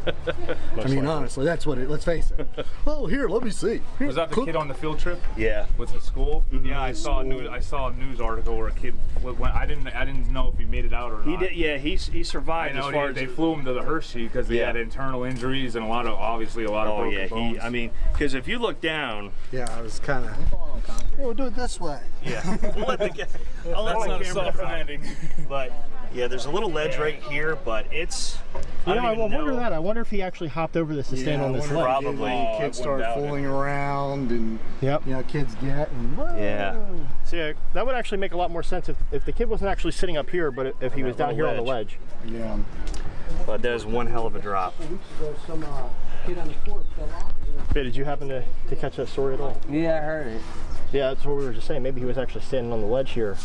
I mean, honestly, that's what it. Let's face it. Oh, here, let me see. Here, Was that the cook. kid on the field trip Yeah. with the school? Yeah, I saw a news article where a kid went. I didn't know if he made it out or not. He did. Yeah, he survived. I know as far they as flew him to the Hershey because he had internal injuries and obviously a lot of broken bones. I mean, because if you look down, Yeah, I was kind of. Hey, we'll do it this way. yeah, I'll let the That's not a camera soft drive. landing. But yeah, there's a little ledge right here, but it's. You know, I don't even wonder that. I wonder if he actually hopped over this to stand on this ledge. Probably. Kids I start wouldn't doubt fooling around, and Yep. you know, kids get. And, Yeah. See, that would actually make a lot more sense if the kid wasn't actually sitting up here, but if he was down here on the ledge. Yeah. But there's one hell of a drop. Hey, did you happen to catch that story at all? Yeah, I heard it. Yeah, that's what we were just saying. Maybe he was actually standing on the ledge here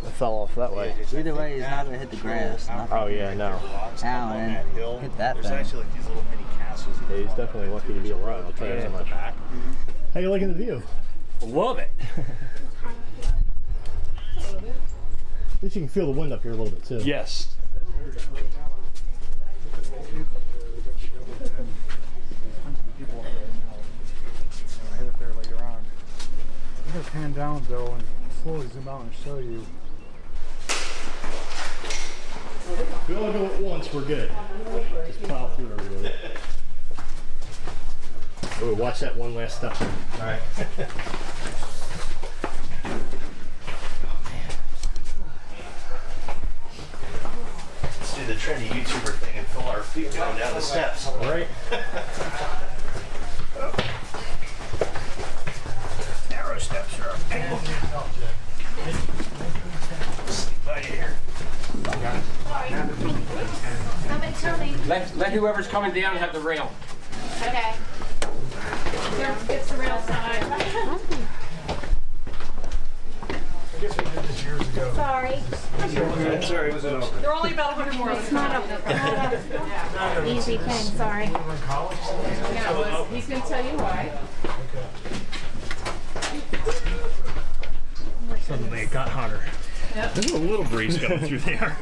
and fell off that way. Either way, he's not gonna hit the grass. Oh yeah, no. Ow, man. Hit that There's thing. actually like these little mini castles. Yeah, he's definitely lucky to be alive. I'll tell you that much. How you liking the view? Love it. At least you can feel the wind up here a little bit too. Yes. I hit it there later on. I'm gonna pan down though and slowly zoom out and show you. If we all go at once, we're good. Just plow through everybody. Oh, watch that one last step. All right. Let's do the trendy YouTuber thing and fill our feet going down the steps. All right. Narrow steps are a pain. Right here. Let whoever's coming down have the rail. Okay. Gets the rail side. I guess we did this years ago. Sorry. Sorry, was it over? There are only about 100 more. It's not a easy thing, sorry. Yeah, he's going to tell you why. Suddenly it got hotter. Yep. There's a little breeze coming through there.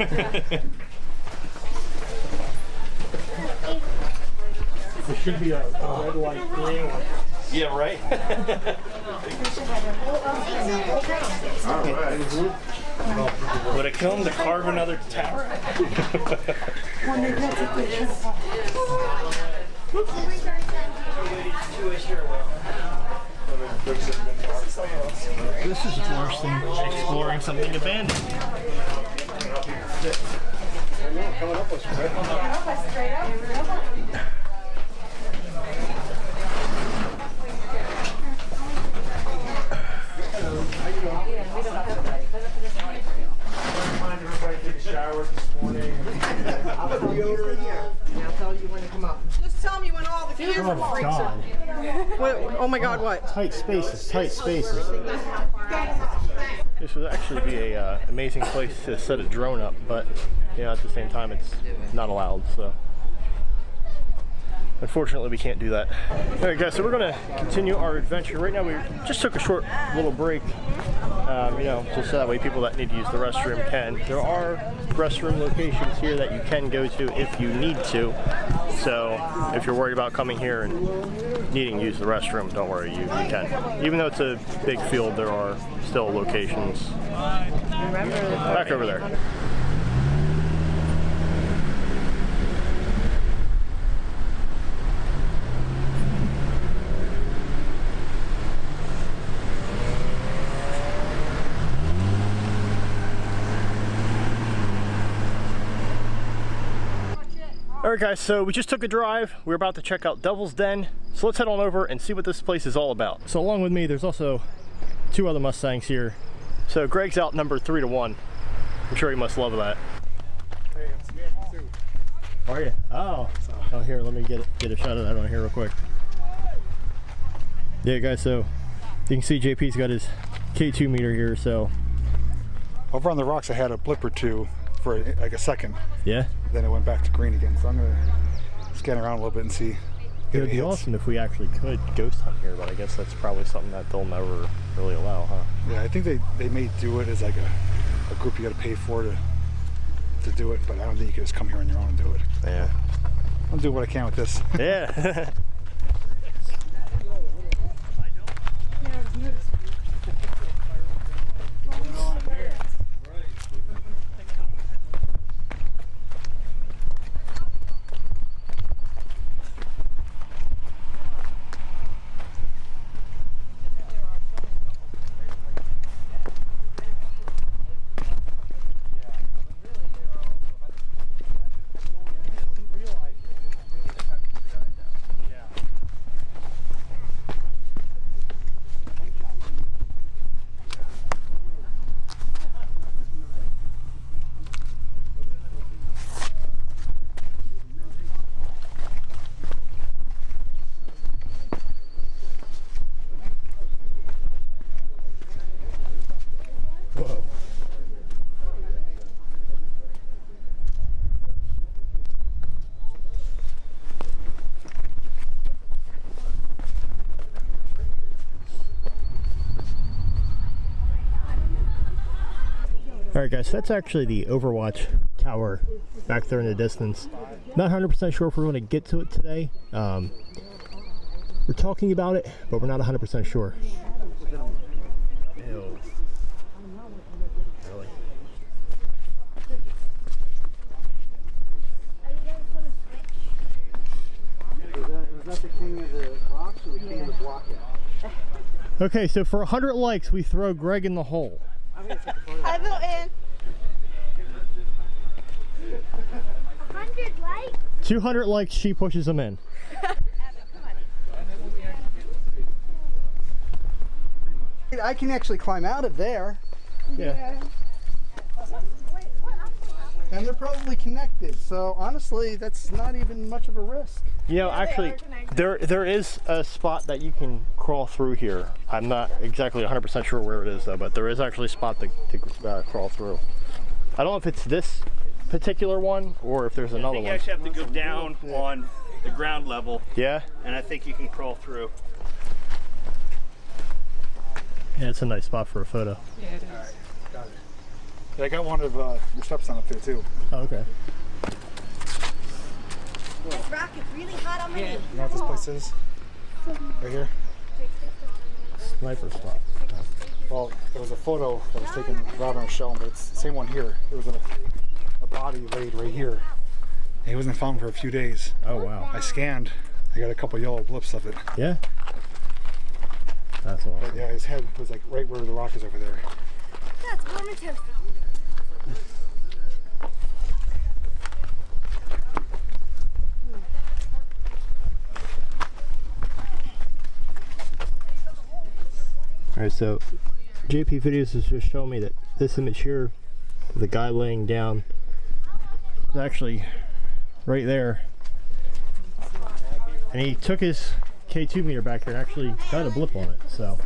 There should be a red light, green light. Yeah, right. All right. Would it kill him to carve another tower? This is worse than exploring something abandoned. Coming up was straight up. Just tell me when all the camera Oh freaks are. God. Oh my God, what? Tight spaces, tight spaces. This would actually be a amazing place to set a drone up, but you know, at the same time it's not allowed, so unfortunately we can't do that. Alright guys, so we're gonna continue our adventure. Right now we just took a short little break, you know, just so that way people that need to use the restroom can. There are restroom locations here that you can go to if you need to, so if you're worried about coming here and needing to use the restroom, don't worry, you can. Even though it's a big field, there are still locations back over there. Alright guys, so we just took a drive. We're about to check out Devil's Den. So let's head on over and see what this place is all about. So along with me, there's also two other Mustangs here. So Greg's out number 3-1. I'm sure he must love that. Hey, it's me too. Are you? Oh. Oh, here, let me get a shot of that on here real quick. Yeah guys, so you can see JP's got his K2 meter here, so. Over on the rocks, I had a blip or two for like a second. Yeah? Then it went back to green again. So I'm gonna scan around a little bit and see. It would be awesome if we actually could ghost hunt here, but I guess that's probably something that they'll never really allow, huh? Yeah, I think they may do it as like a group you got to pay for to do it, but I don't think you can just come here on your own and do it. Yeah. I'm doing what I can with this. Yeah. Alright guys, so that's actually the Overwatch tower back there in the distance. Not 100% sure if we're going to get to it today. We're talking about it, but we're not 100% sure. Ew. Really? Was that the king of the rocks or the king of the blockhead? Okay, so for 100 likes, we throw Greg in the hole. I vote in. 100 likes? 200 likes, she pushes him in. I can actually climb out of there. Yeah. And they're probably connected, so honestly, that's not even much of a risk. You know, actually, there is a spot that you can crawl through here. I'm not exactly 100% sure where it is though, but there is actually a spot to crawl through. I don't know if it's this particular one or if there's another one. I think you actually have to go down on the ground level. Yeah? And I think you can crawl through. Yeah, it's a nice spot for a photo. Yeah, it is. Got it. Yeah, I got one of your stepson up there too. Oh, okay. This rock is really hot on my knee. You know what this place is? Right here? Sniper spot. Well, there was a photo that was taken Robin was showing, but it's the same one here. There was a body laid right here. And he wasn't found for a few days. Oh, wow. I scanned. I got a couple yellow blips of it. Yeah? That's awesome. But yeah, his head was like right where the rock is over there. That's warm and toasty. Alright, so JP Videos has just shown me that this image here, the guy laying down, is actually right there. And he took his K2 meter back here and actually got a blip on it, so.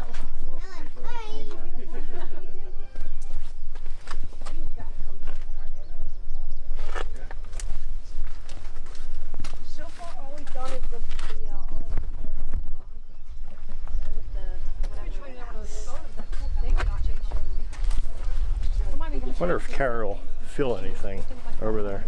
So far, all we've done is the I wonder if Carol will feel anything over there.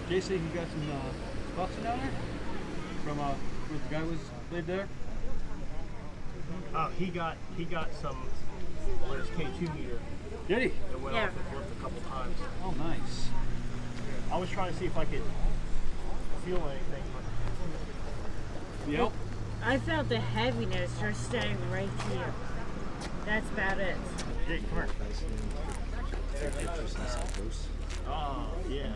Jason, you got some spots down there? From where the guy was laid there? Oh, he got some on his K2 meter. Did he? It went off and flipped a couple times. Oh, nice. I was trying to see if I could feel anything. Yep. I felt the heaviness just staying right here. That's about it. Jake, come here. Oh, yeah.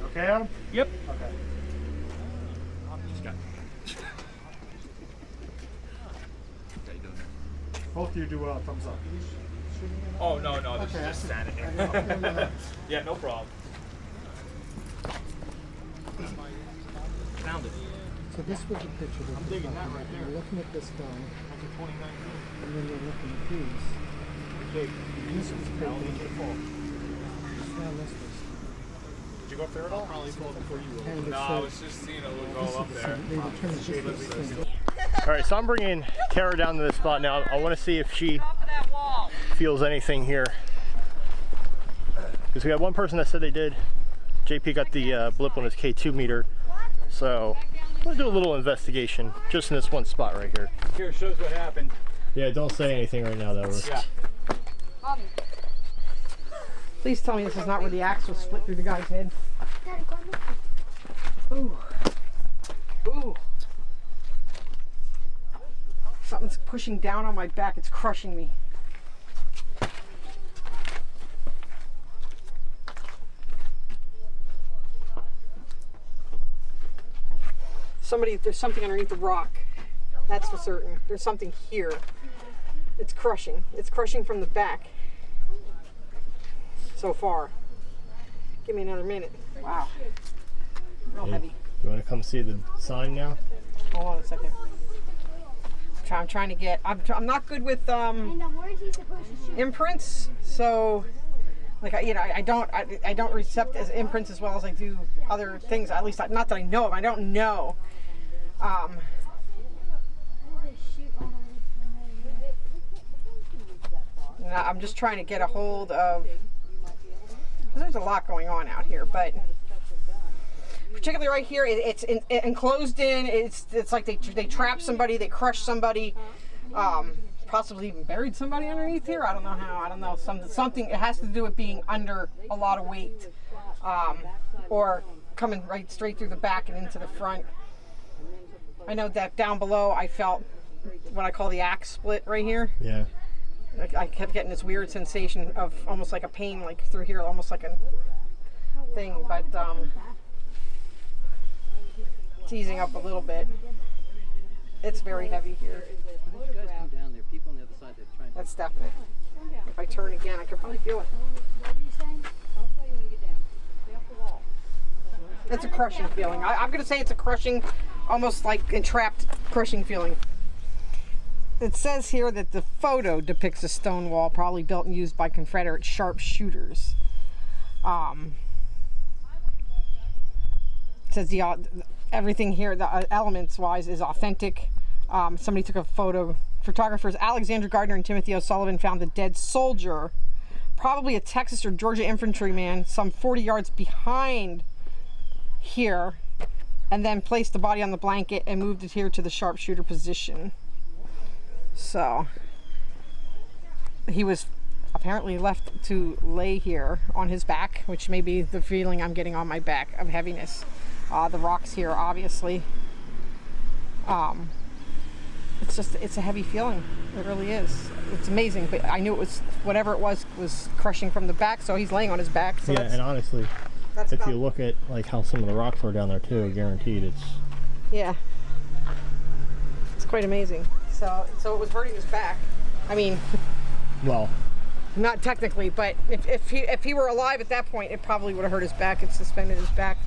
Okay, Adam? Yep. Okay. Both of you do thumbs up. Oh, no, this is just sanity. Yeah, no problem. found it. So this was the picture that I'm digging that right there. We're looking at this guy, That's a 2019. and then we're looking at these. Big. And this was Now, big. make it fall. Just found this was. Did you go up there at all? Probably fall before you will. And No, I was just seeing it look all up there. They determined this was the same. All right, so I'm bringing Kara down to this spot now. I want to see if she feels anything here. Because we had one person that said they did. JP got the blip on his K2 meter. So I'm going to do a little investigation just in this one spot right here. Here shows what happened. Yeah, don't say anything right now, though. Yeah. Please tell me this is not where the axe was split through the guy's head. Ooh. Ooh. Something's pushing down on my back. It's crushing me. There's something underneath the rock. That's for certain. There's something here. It's crushing. It's crushing from the back. So far. Give me another minute. Wow. Real heavy. You want to come see the sign now? Hold on a second. I'm trying to get. I'm not good with imprints, so like I don't recept as imprints as well as I do other things. At least not that I know of. I don't know. I'm just trying to get a hold of. There's a lot going on out here, but particularly right here, it's enclosed in. It's like they trapped somebody, they crushed somebody, possibly even buried somebody underneath here. I don't know how. I don't know. Something. It has to do with being under a lot of weight, or coming right straight through the back and into the front. I know that down below, I felt what I call the axe split right here. Yeah. I kept getting this weird sensation of almost like a pain, like through here, almost like a thing, but it's easing up a little bit. It's very heavy here. That's definite. If I turn again, I could probably feel it. It's a crushing feeling. I'm going to say it's a crushing, almost like entrapped crushing feeling. It says here that the photo depicts a stone wall probably built and used by Confederate sharpshooters. It says everything here, the elements-wise, is authentic. Somebody took a photo. Photographers Alexander Gardner and Timothy O'Sullivan found the dead soldier, probably a Texas or Georgia infantryman, some 40 yards behind here, and then placed the body on the blanket and moved it here to the sharpshooter position. So he was apparently left to lay here on his back, which may be the feeling I'm getting on my back of heaviness. The rocks here, obviously. It's a heavy feeling. It really is. It's amazing, but I knew it was, whatever it was crushing from the back, so he's laying on his back. So yeah, and honestly, if you look at like how some of the rocks were down there too, guaranteed it's... Yeah. It's quite amazing. So it was hurting his back. I mean... Well... Not technically, but if he were alive at that point, it probably would have hurt his back. It suspended his back.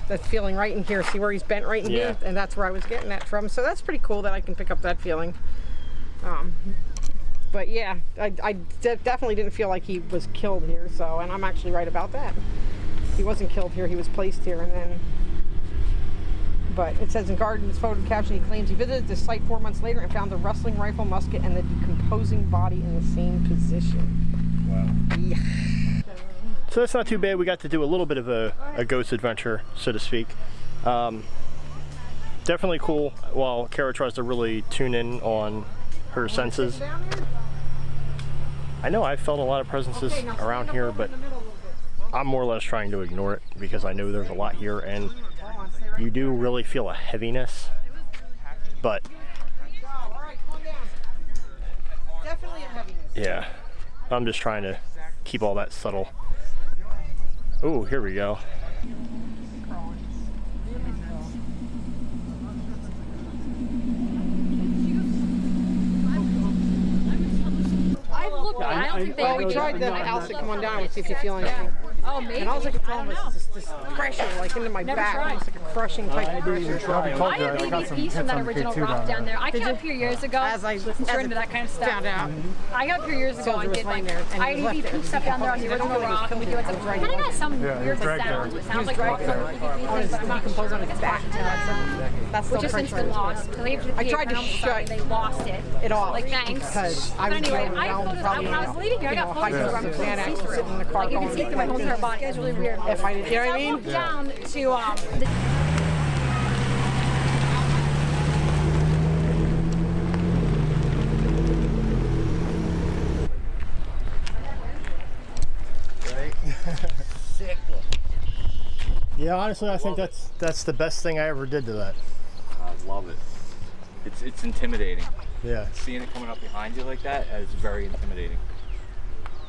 That feeling right in here. See where he's bent right in here? And that's where I was getting that from. So that's pretty cool that I can pick up that feeling. But yeah, I definitely didn't feel like he was killed here. So, and I'm actually right about that. He wasn't killed here. He was placed here, and then. But it says in Gardner's photo caption, he claims he visited the site 4 months later and found the rustling rifle, musket, and the decomposing body in the same position. Wow. Yeah. So that's not too bad. We got to do a little bit of a ghost adventure, so to speak. Definitely cool while Kara tries to really tune in on her senses. I know I've felt a lot of presences around here, but I'm more or less trying to ignore it because I know there's a lot here, and you do really feel a heaviness, but definitely a heaviness. Yeah, I'm just trying to keep all that subtle. Oh, here we go. I don't think we tried the house to come on down and see if you feel anything. Oh, maybe. And all I could tell him was this pressure like into my Never back, tried. almost like a crushing type of pressure. I have DVDs from that original rock down there. I came up here years ago. As I listened to that kind of stuff. Found out. I got up here years ago Soldier and was did laying like there, and he I left did it. stuff down there on the original rock, and we doing some kind of got some weird sound. It sounds like rock from DVDs, but I'm not decomposed on its back. That's which has since been lost. I tried to shut they lost it off. Like thanks. Because I But was anyway, I overwhelmed, photos when I was leaving here. I got photos where I'm Xanax see through. sitting in the car Like you can going, see through my whole entire body. It's really weird. If I didn't, you know what I I mean? walked down to the Sick. Yeah, honestly, I think that's the best thing I ever did to that. I love it. It's intimidating. Yeah. Seeing it coming up behind you like that is very intimidating.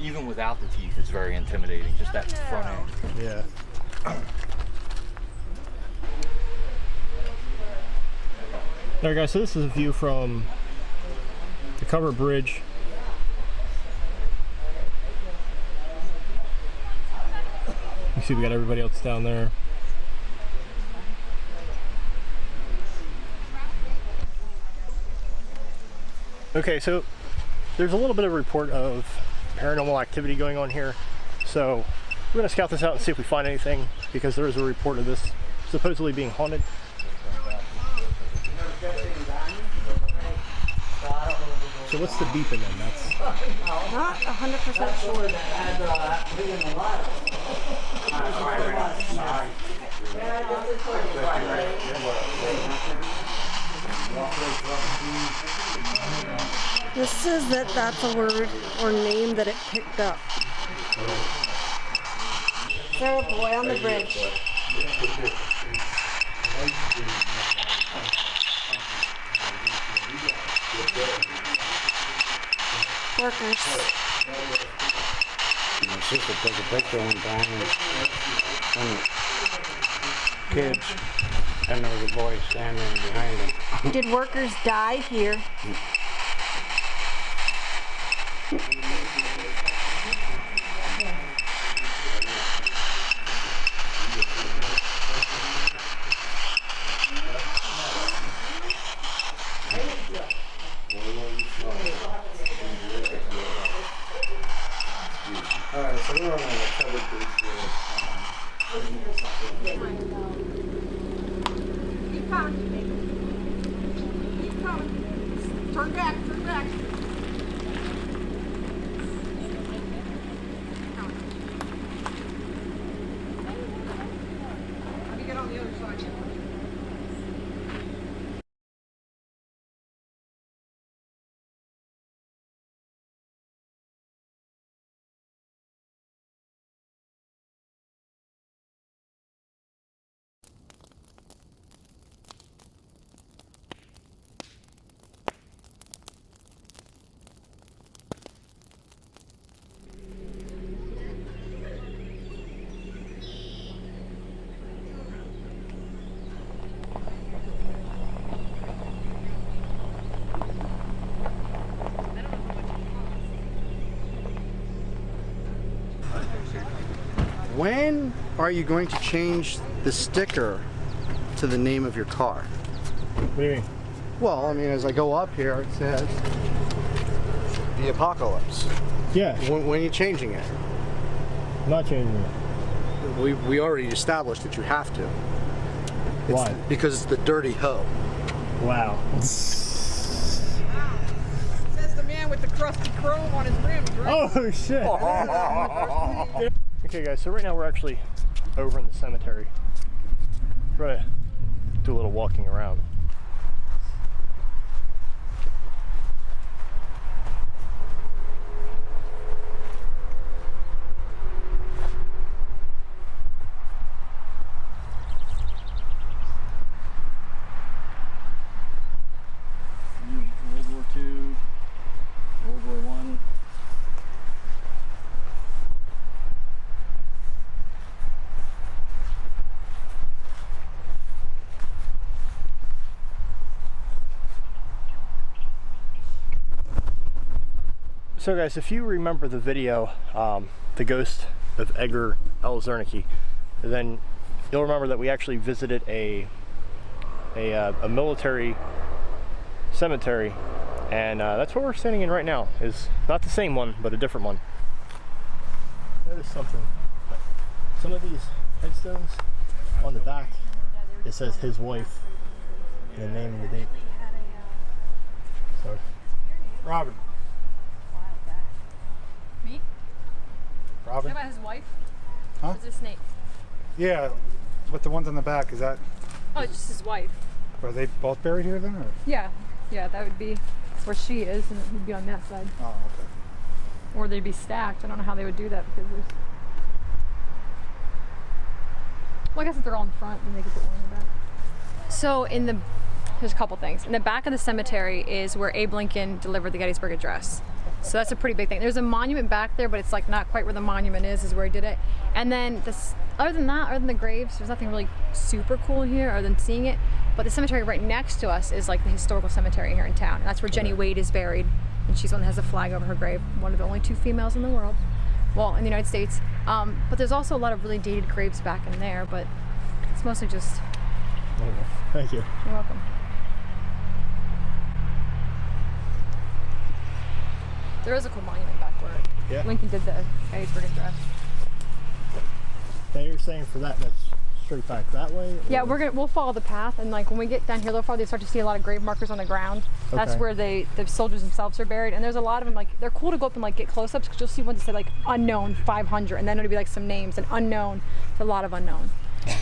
Even without the teeth, it's very intimidating. Just that front end. Yeah. Alright guys, so this is a view from the covered bridge. You see we got everybody else down there. Okay, so there's a little bit of a report of paranormal activity going on here. So we're going to scout this out and see if we find anything, because there is a report of this supposedly being haunted. So what's the beeping then? That's Not 100% sure. This says that that's a word or name that it picked up. Sarah boy on the bridge. Workers. My sister took a picture one time and kids, and there was a boy standing behind them. Did workers die here? Alright, so we're on a covered bridge here. Keep coming. Keep coming. Turn back, turn back. How do you get on the other side? When are you going to change the sticker to the name of your car? What do you mean? Well, I mean, as I go up here, it says the apocalypse. Yeah. When are you changing it? I'm not changing it. We already established that you have to. Why? Because it's the dirty hoe. Wow. Says the man with the crusty chrome on his rim. Oh shit. Okay guys, so right now we're actually over in the cemetery. We're gonna do a little walking around. World War II, World War I. So guys, if you remember the video, The Ghost of Edgar L. Zernike, then you'll remember that we actually visited a military cemetery, and that's what we're standing in right now. Is not the same one, but a different one. Notice something. Some of these headstones on the back, it says his wife, and the name and the date. So, Robin. Me? Robin? What about his wife? Huh? Is it a snake? Yeah, but the ones on the back, is that, Oh, it's just his wife. are they both buried here then? Or? Yeah, that would be where she is, and he'd be on that side. Oh, okay. Or they'd be stacked. I don't know how they would do that because there's. Well, I guess if they're all in front, then they could put one in the back. So there's a couple things. In the back of the cemetery is where Abe Lincoln delivered the Gettysburg Address. So that's a pretty big thing. There's a monument back there, but it's like not quite where the monument is where he did it. And then other than the graves, there's nothing really super cool here other than seeing it. But the cemetery right next to us is like the historical cemetery here in town. And that's where Jenny Wade is buried. And she's the one that has a flag over her grave. One of the only 2 females in the world. Well, in the United States. But there's also a lot of really dated graves back in there, but it's mostly just... Thank you. You're welcome. There is a cool monument back where Lincoln did the Gettysburg Address. Now you're saying for that's straight back that way? Yeah, we'll follow the path, and like when we get down here a little farther, you start to see a lot of grave markers on the ground. That's where the soldiers themselves are buried, and there's a lot of them. Like they're cool to go up and like get close-ups because you'll see ones that say like unknown 500, and then it'll be like some names and unknown. It's a lot of unknown. Okay.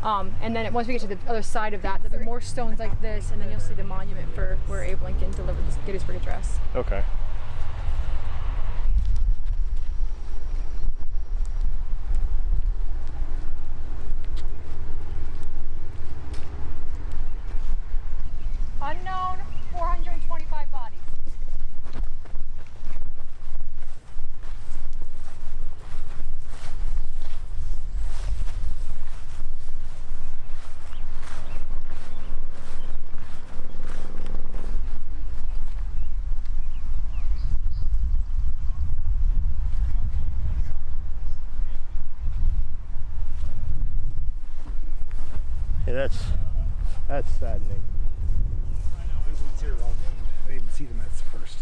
And then once we get to the other side of that, there'll be more stones like this, and then you'll see the monument for where Abe Lincoln delivered the Gettysburg Address. Okay. Unknown 425 bodies. Yeah, that's saddening. These ones here are all named. I didn't even see them at first.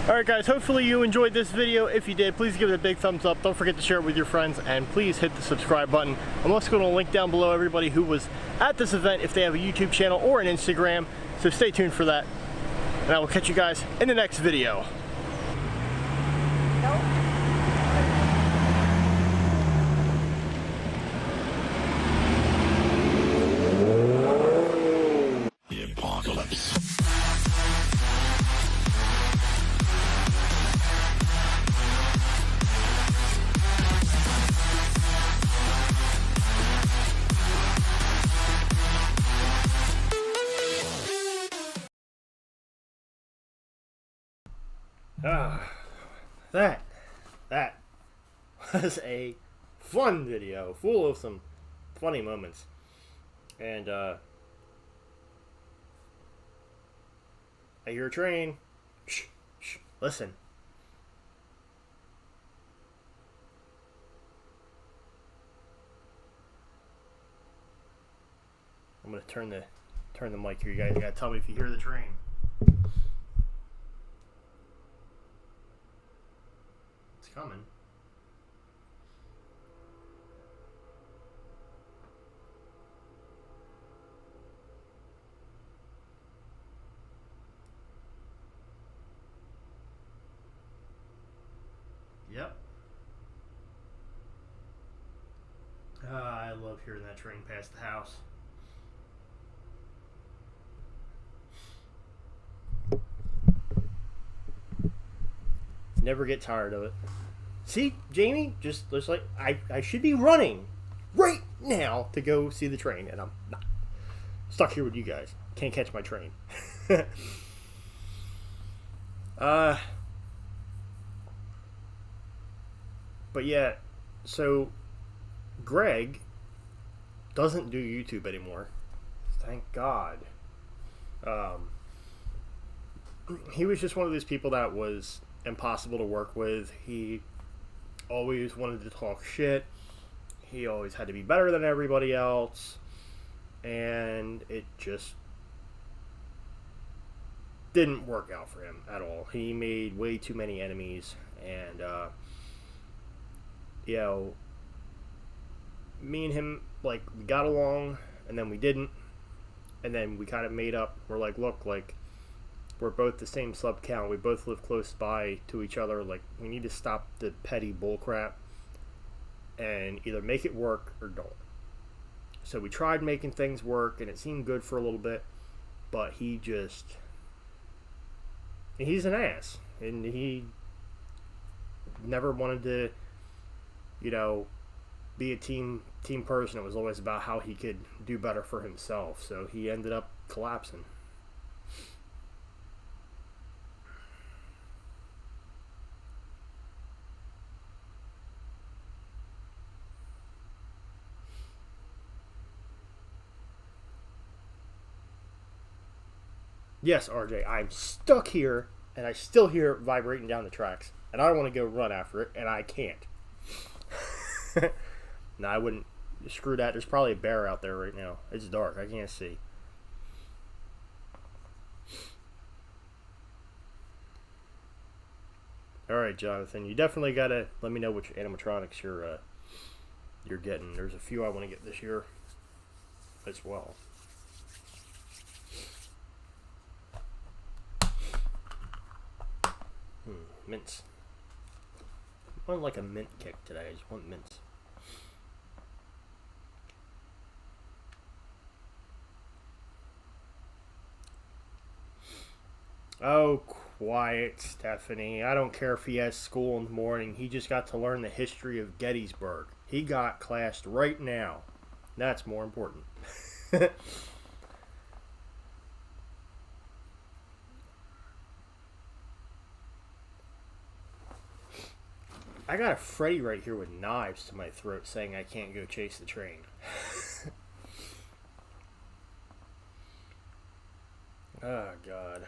Alright guys, hopefully you enjoyed this video. If you did, please give it a big thumbs up. Don't forget to share it with your friends, and please hit the subscribe button. I'm also going to link down below everybody who was at this event if they have a YouTube channel or an Instagram, so stay tuned for that. And I will catch you guys in the next video. The apocalypse. That was a fun video, full of some funny moments. And I hear a train. Shh, shh, listen. I'm gonna turn the mic here. You guys gotta tell me if you hear the train. It's coming. Yep. I love hearing that train pass the house. Never get tired of it. See, Jamie, just like I should be running right now to go see the train, and I'm not. Stuck here with you guys. Can't catch my train. But yeah, so Greg doesn't do YouTube anymore. Thank God. He was just one of those people that was impossible to work with. He always wanted to talk shit. He always had to be better than everybody else. And it just didn't work out for him at all. He made way too many enemies. And, you know, me and him, like, we got along, and then we didn't. And then we kind of made up. We're like, look, like, we're both the same sub count. We both live close by to each other. Like, we need to stop the petty bullcrap and either make it work or don't. So we tried making things work, and it seemed good for a little bit, but he's an ass, and he never wanted to, you know, be a team person. It was always about how he could do better for himself. So he ended up collapsing. Yes, RJ, I'm stuck here, and I still hear it vibrating down the tracks, and I want to go run after it, and I can't. No, I wouldn't. Screw that. There's probably a bear out there right now. It's dark. I can't see. Alright, Jonathan, you definitely gotta let me know which animatronics you're getting. There's a few I want to get this year as well. Mints. I want like a mint kick today. I just want mints. Oh, quiet, Stephanie. I don't care if he has school in the morning. He just got to learn the history of Gettysburg. He got classed right now. That's more important. I got a Freddy right here with knives to my throat saying I can't go chase the train. Oh, God.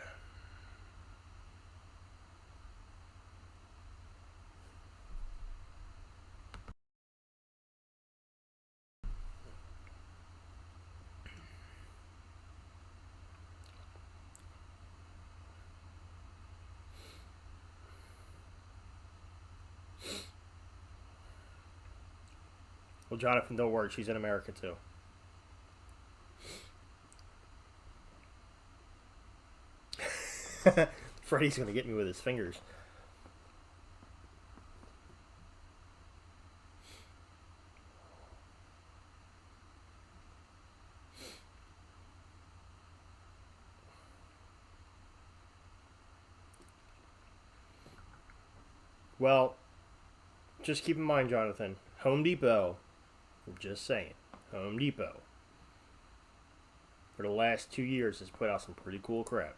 Well, Jonathan, don't worry. She's in America, too. Freddie's going to get me with his fingers. Well, just keep in mind, Jonathan, Home Depot, I'm just saying, Home Depot, for the last 2 years has put out some pretty cool crap.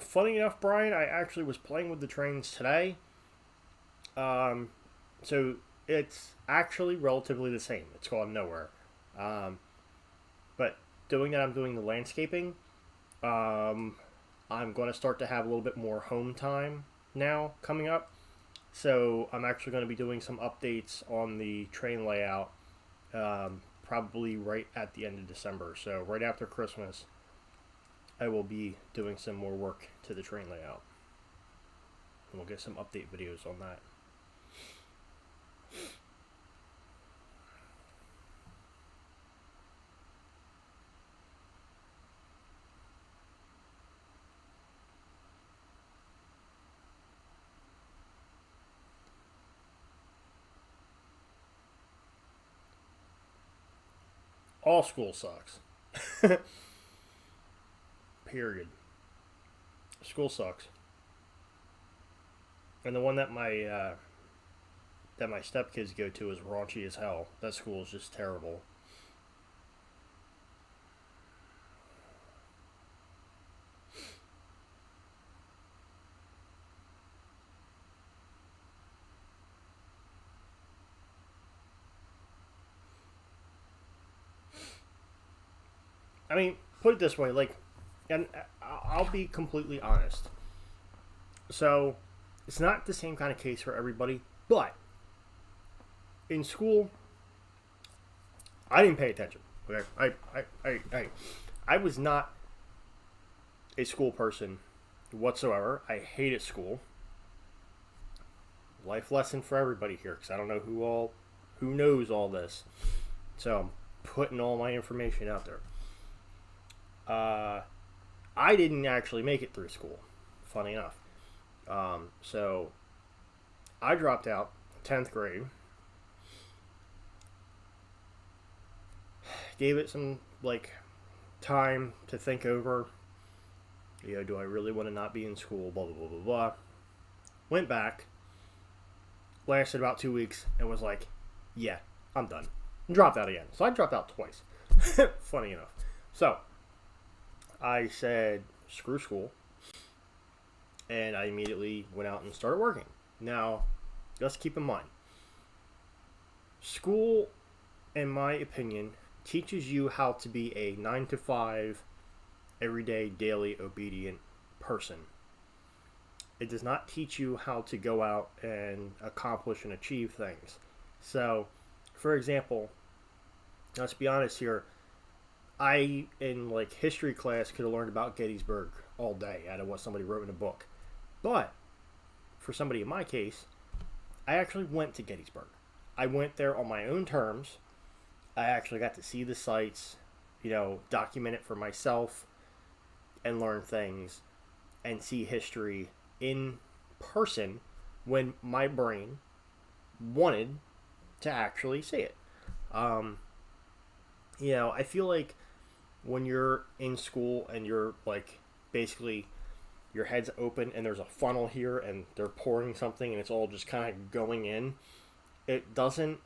Funny enough, Brian, I actually was playing with the trains today. So it's actually relatively the same. It's gone nowhere. But doing that, I'm doing the landscaping. I'm going to start to have a little bit more home time now coming up. So I'm actually going to be doing some updates on the train layout probably right at the end of December. So right after Christmas, I will be doing some more work to the train layout. And we'll get some update videos on that. All school sucks. Period. School sucks. And the one that my stepkids go to is raunchy as hell. That school is just terrible. I mean, put it this way, like, and I'll be completely honest. So, it's not the same kind of case for everybody, but in school, I didn't pay attention. Okay, I was not a school person whatsoever. I hated school. Life lesson for everybody here, because I don't know who knows all this. So I'm putting all my information out there. I didn't actually make it through school, funny enough. So I dropped out 10th grade. Gave it some, time to think over. Do I really want to not be in school? Blah, blah, blah, blah, blah. Went back. Lasted about 2 weeks and was like, yeah, I'm done. And dropped out again. So I dropped out twice. Funny enough. So I said, screw school. And I immediately went out and started working. Now, just keep in mind, school, in my opinion, teaches you how to be a 9-to-5, everyday, daily, obedient person. It does not teach you how to go out and accomplish and achieve things. So, for example, let's be honest here, I, in history class, could have learned about Gettysburg all day out of what somebody wrote in a book. But, for somebody in my case, I actually went to Gettysburg. I went there on my own terms. I actually got to see the sites, document it for myself, and learn things, and see history in person when my brain wanted to actually see it. I feel like when you're in school and you're basically your head's open and there's a funnel here and they're pouring something and it's all just kind of going in, it doesn't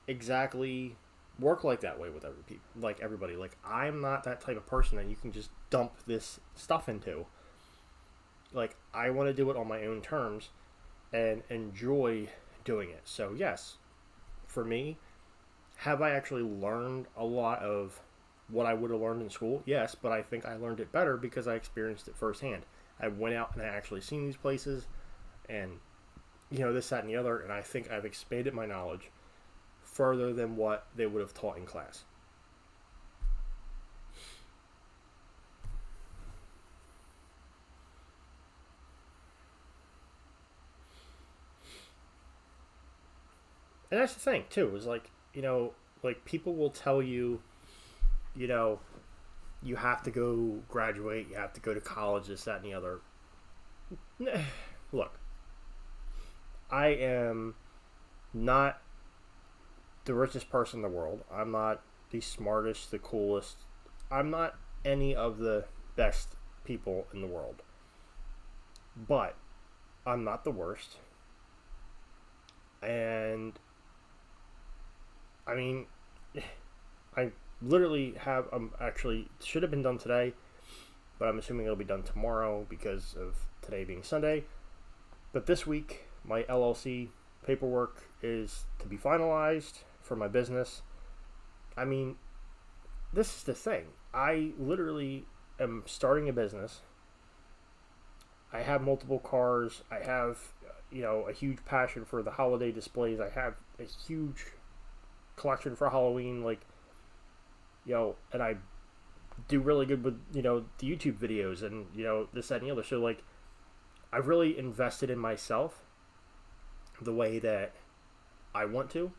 exactly work like that way with everybody. I'm not that type of person that you can just dump this stuff into. I want to do it on my own terms and enjoy doing it. So yes, for me, have I actually learned a lot of what I would have learned in school? Yes, but I think I learned it better because I experienced it firsthand. I went out and I actually seen these places and, this, that, and the other, and I think I've expanded my knowledge further than what they would have taught in class. And that's the thing too, is like, like people will tell you, you know, you have to go graduate, you have to go to college, this, that, and the other. Look, I am not the richest person in the world. I'm not the smartest, the coolest. I'm not any of the best people in the world. But I'm not the worst. And I mean, I literally have actually should have been done today, but I'm assuming it'll be done tomorrow because of today being Sunday. But this week, my LLC paperwork is to be finalized for my business. I mean, this is the thing. I literally am starting a business. I have multiple cars. I have, a huge passion for the holiday displays. I have a huge collection for Halloween, and I do really good with, the YouTube videos and, this, that, and the other. So, I've really invested in myself the way that I want to.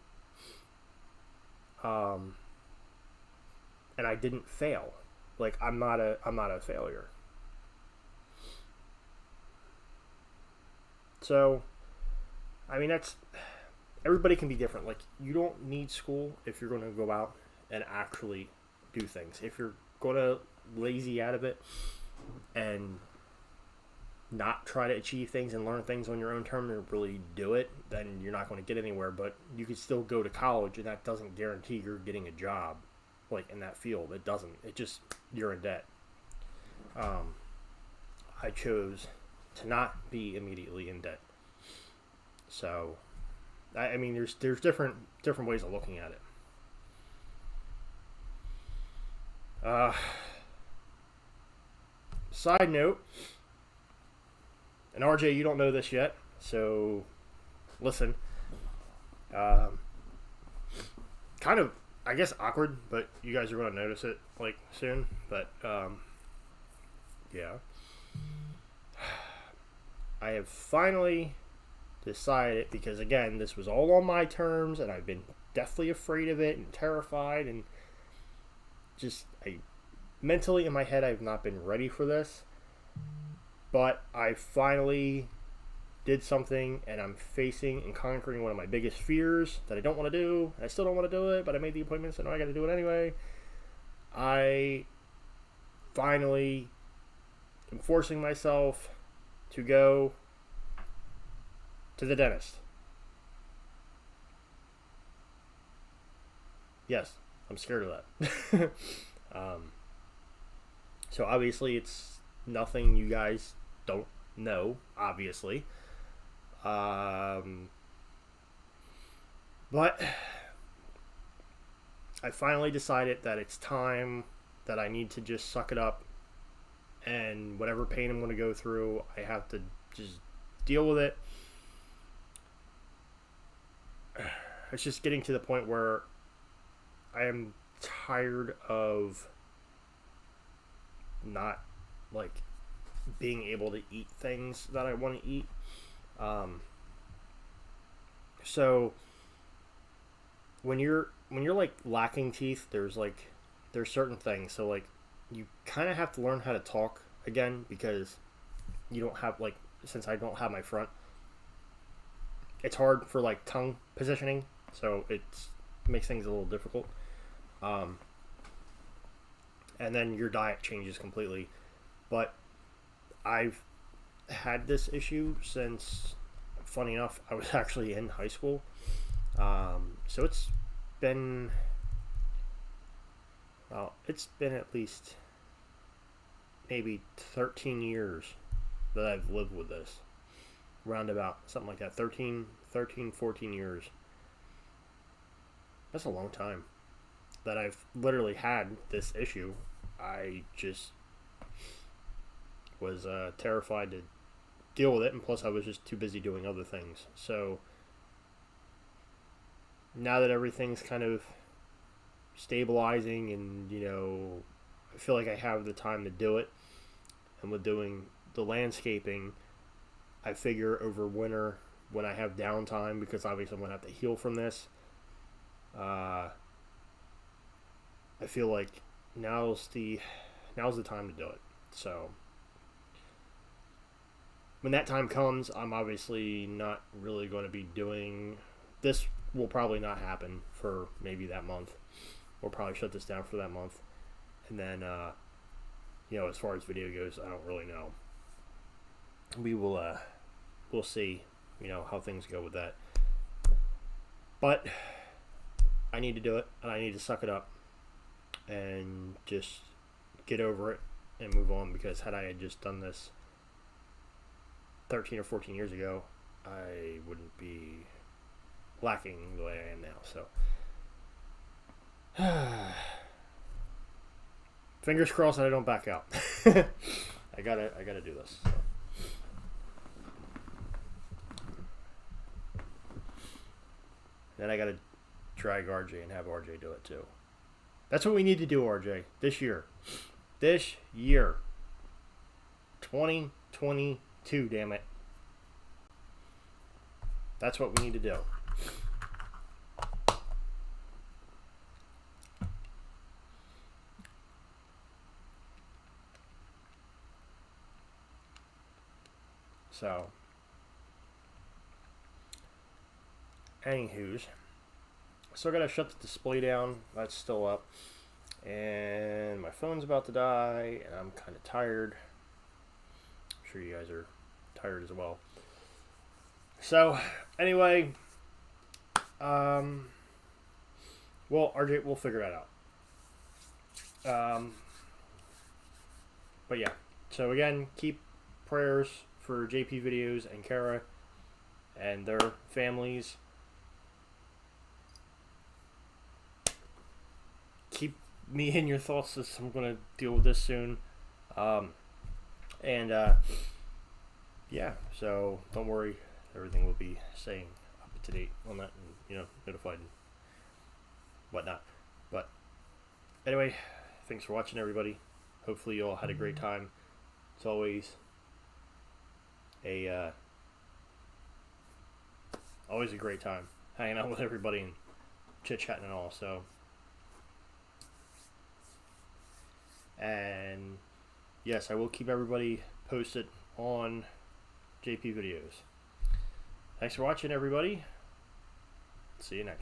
And I didn't fail. I'm not a failure. So, I mean, everybody can be different. You don't need school if you're going to go out and actually do things. If you're going to lazy out of it and not try to achieve things and learn things on your own terms and really do it, then you're not going to get anywhere. But you can still go to college, and that doesn't guarantee you're getting a job, in that field. It doesn't. It just, you're in debt. I chose to not be immediately in debt. So, I mean, there's different ways of looking at it. Side note, and RJ, you don't know this yet, so listen. Kind of, I guess, awkward, but you guys are going to notice it soon. But yeah, I have finally decided, because again, this was all on my terms, and I've been deathly afraid of it and terrified, and just mentally in my head, I've not been ready for this. But I finally did something, and I'm facing and conquering one of my biggest fears that I don't want to do. I still don't want to do it, but I made the appointment, so now I got to do it anyway. I finally am forcing myself to go to the dentist. Yes, I'm scared of that. So obviously it's nothing you guys don't know, obviously. But I finally decided that it's time that I need to just suck it up, and whatever pain I'm going to go through, I have to just deal with it. It's just getting to the point where I am tired of not being able to eat things that I want to eat. So when you're lacking teeth, there's certain things. So you kind of have to learn how to talk again, because you don't have since I don't have my front, it's hard for tongue positioning, so it makes things a little difficult. And then your diet changes completely. But I've had this issue since, funny enough, I was actually in high school. So it's been at least maybe 13 years that I've lived with this. Roundabout, something like that. 13, 14 years. That's a long time that I've literally had this issue. I just was terrified to deal with it, and plus I was just too busy doing other things. So now that everything's kind of stabilizing, and I feel like I have the time to do it, and with doing the landscaping, I figure over winter when I have downtime, because obviously I'm gonna have to heal from this. I feel like now's the time to do it. So when that time comes, I'm obviously not really going to be doing this. Will probably not happen for maybe that month. We'll probably shut this down for that month, and then as far as video goes, I don't really know. We will we'll see how things go with that, but I need to do it, and I need to suck it up and just get over it and move on, because had I had just done this 13 or 14 years ago, I wouldn't be lacking the way I am now. So fingers crossed that I don't back out. I gotta do this. So. Then I gotta drag RJ and have RJ do it too. That's what we need to do, RJ, this year. This year. 2022, damn it. That's what we need to do. So, anywho's, still gotta shut the display down. That's still up, and my phone's about to die, and I'm kind of tired. I'm sure you guys are tired as well. So, anyway, well, RJ, we'll figure that out. But yeah, so again, keep prayers for JP Videos and Kara and their families. Keep me in your thoughts, as I'm going to deal with this soon. Yeah, so don't worry. Everything will be staying up to date on that, and notified and whatnot. But anyway, thanks for watching, everybody. Hopefully you all had a great time. It's always a great time hanging out with everybody and chit-chatting and all. So, and yes, I will keep everybody posted on JP Videos. Thanks for watching, everybody. See you next time.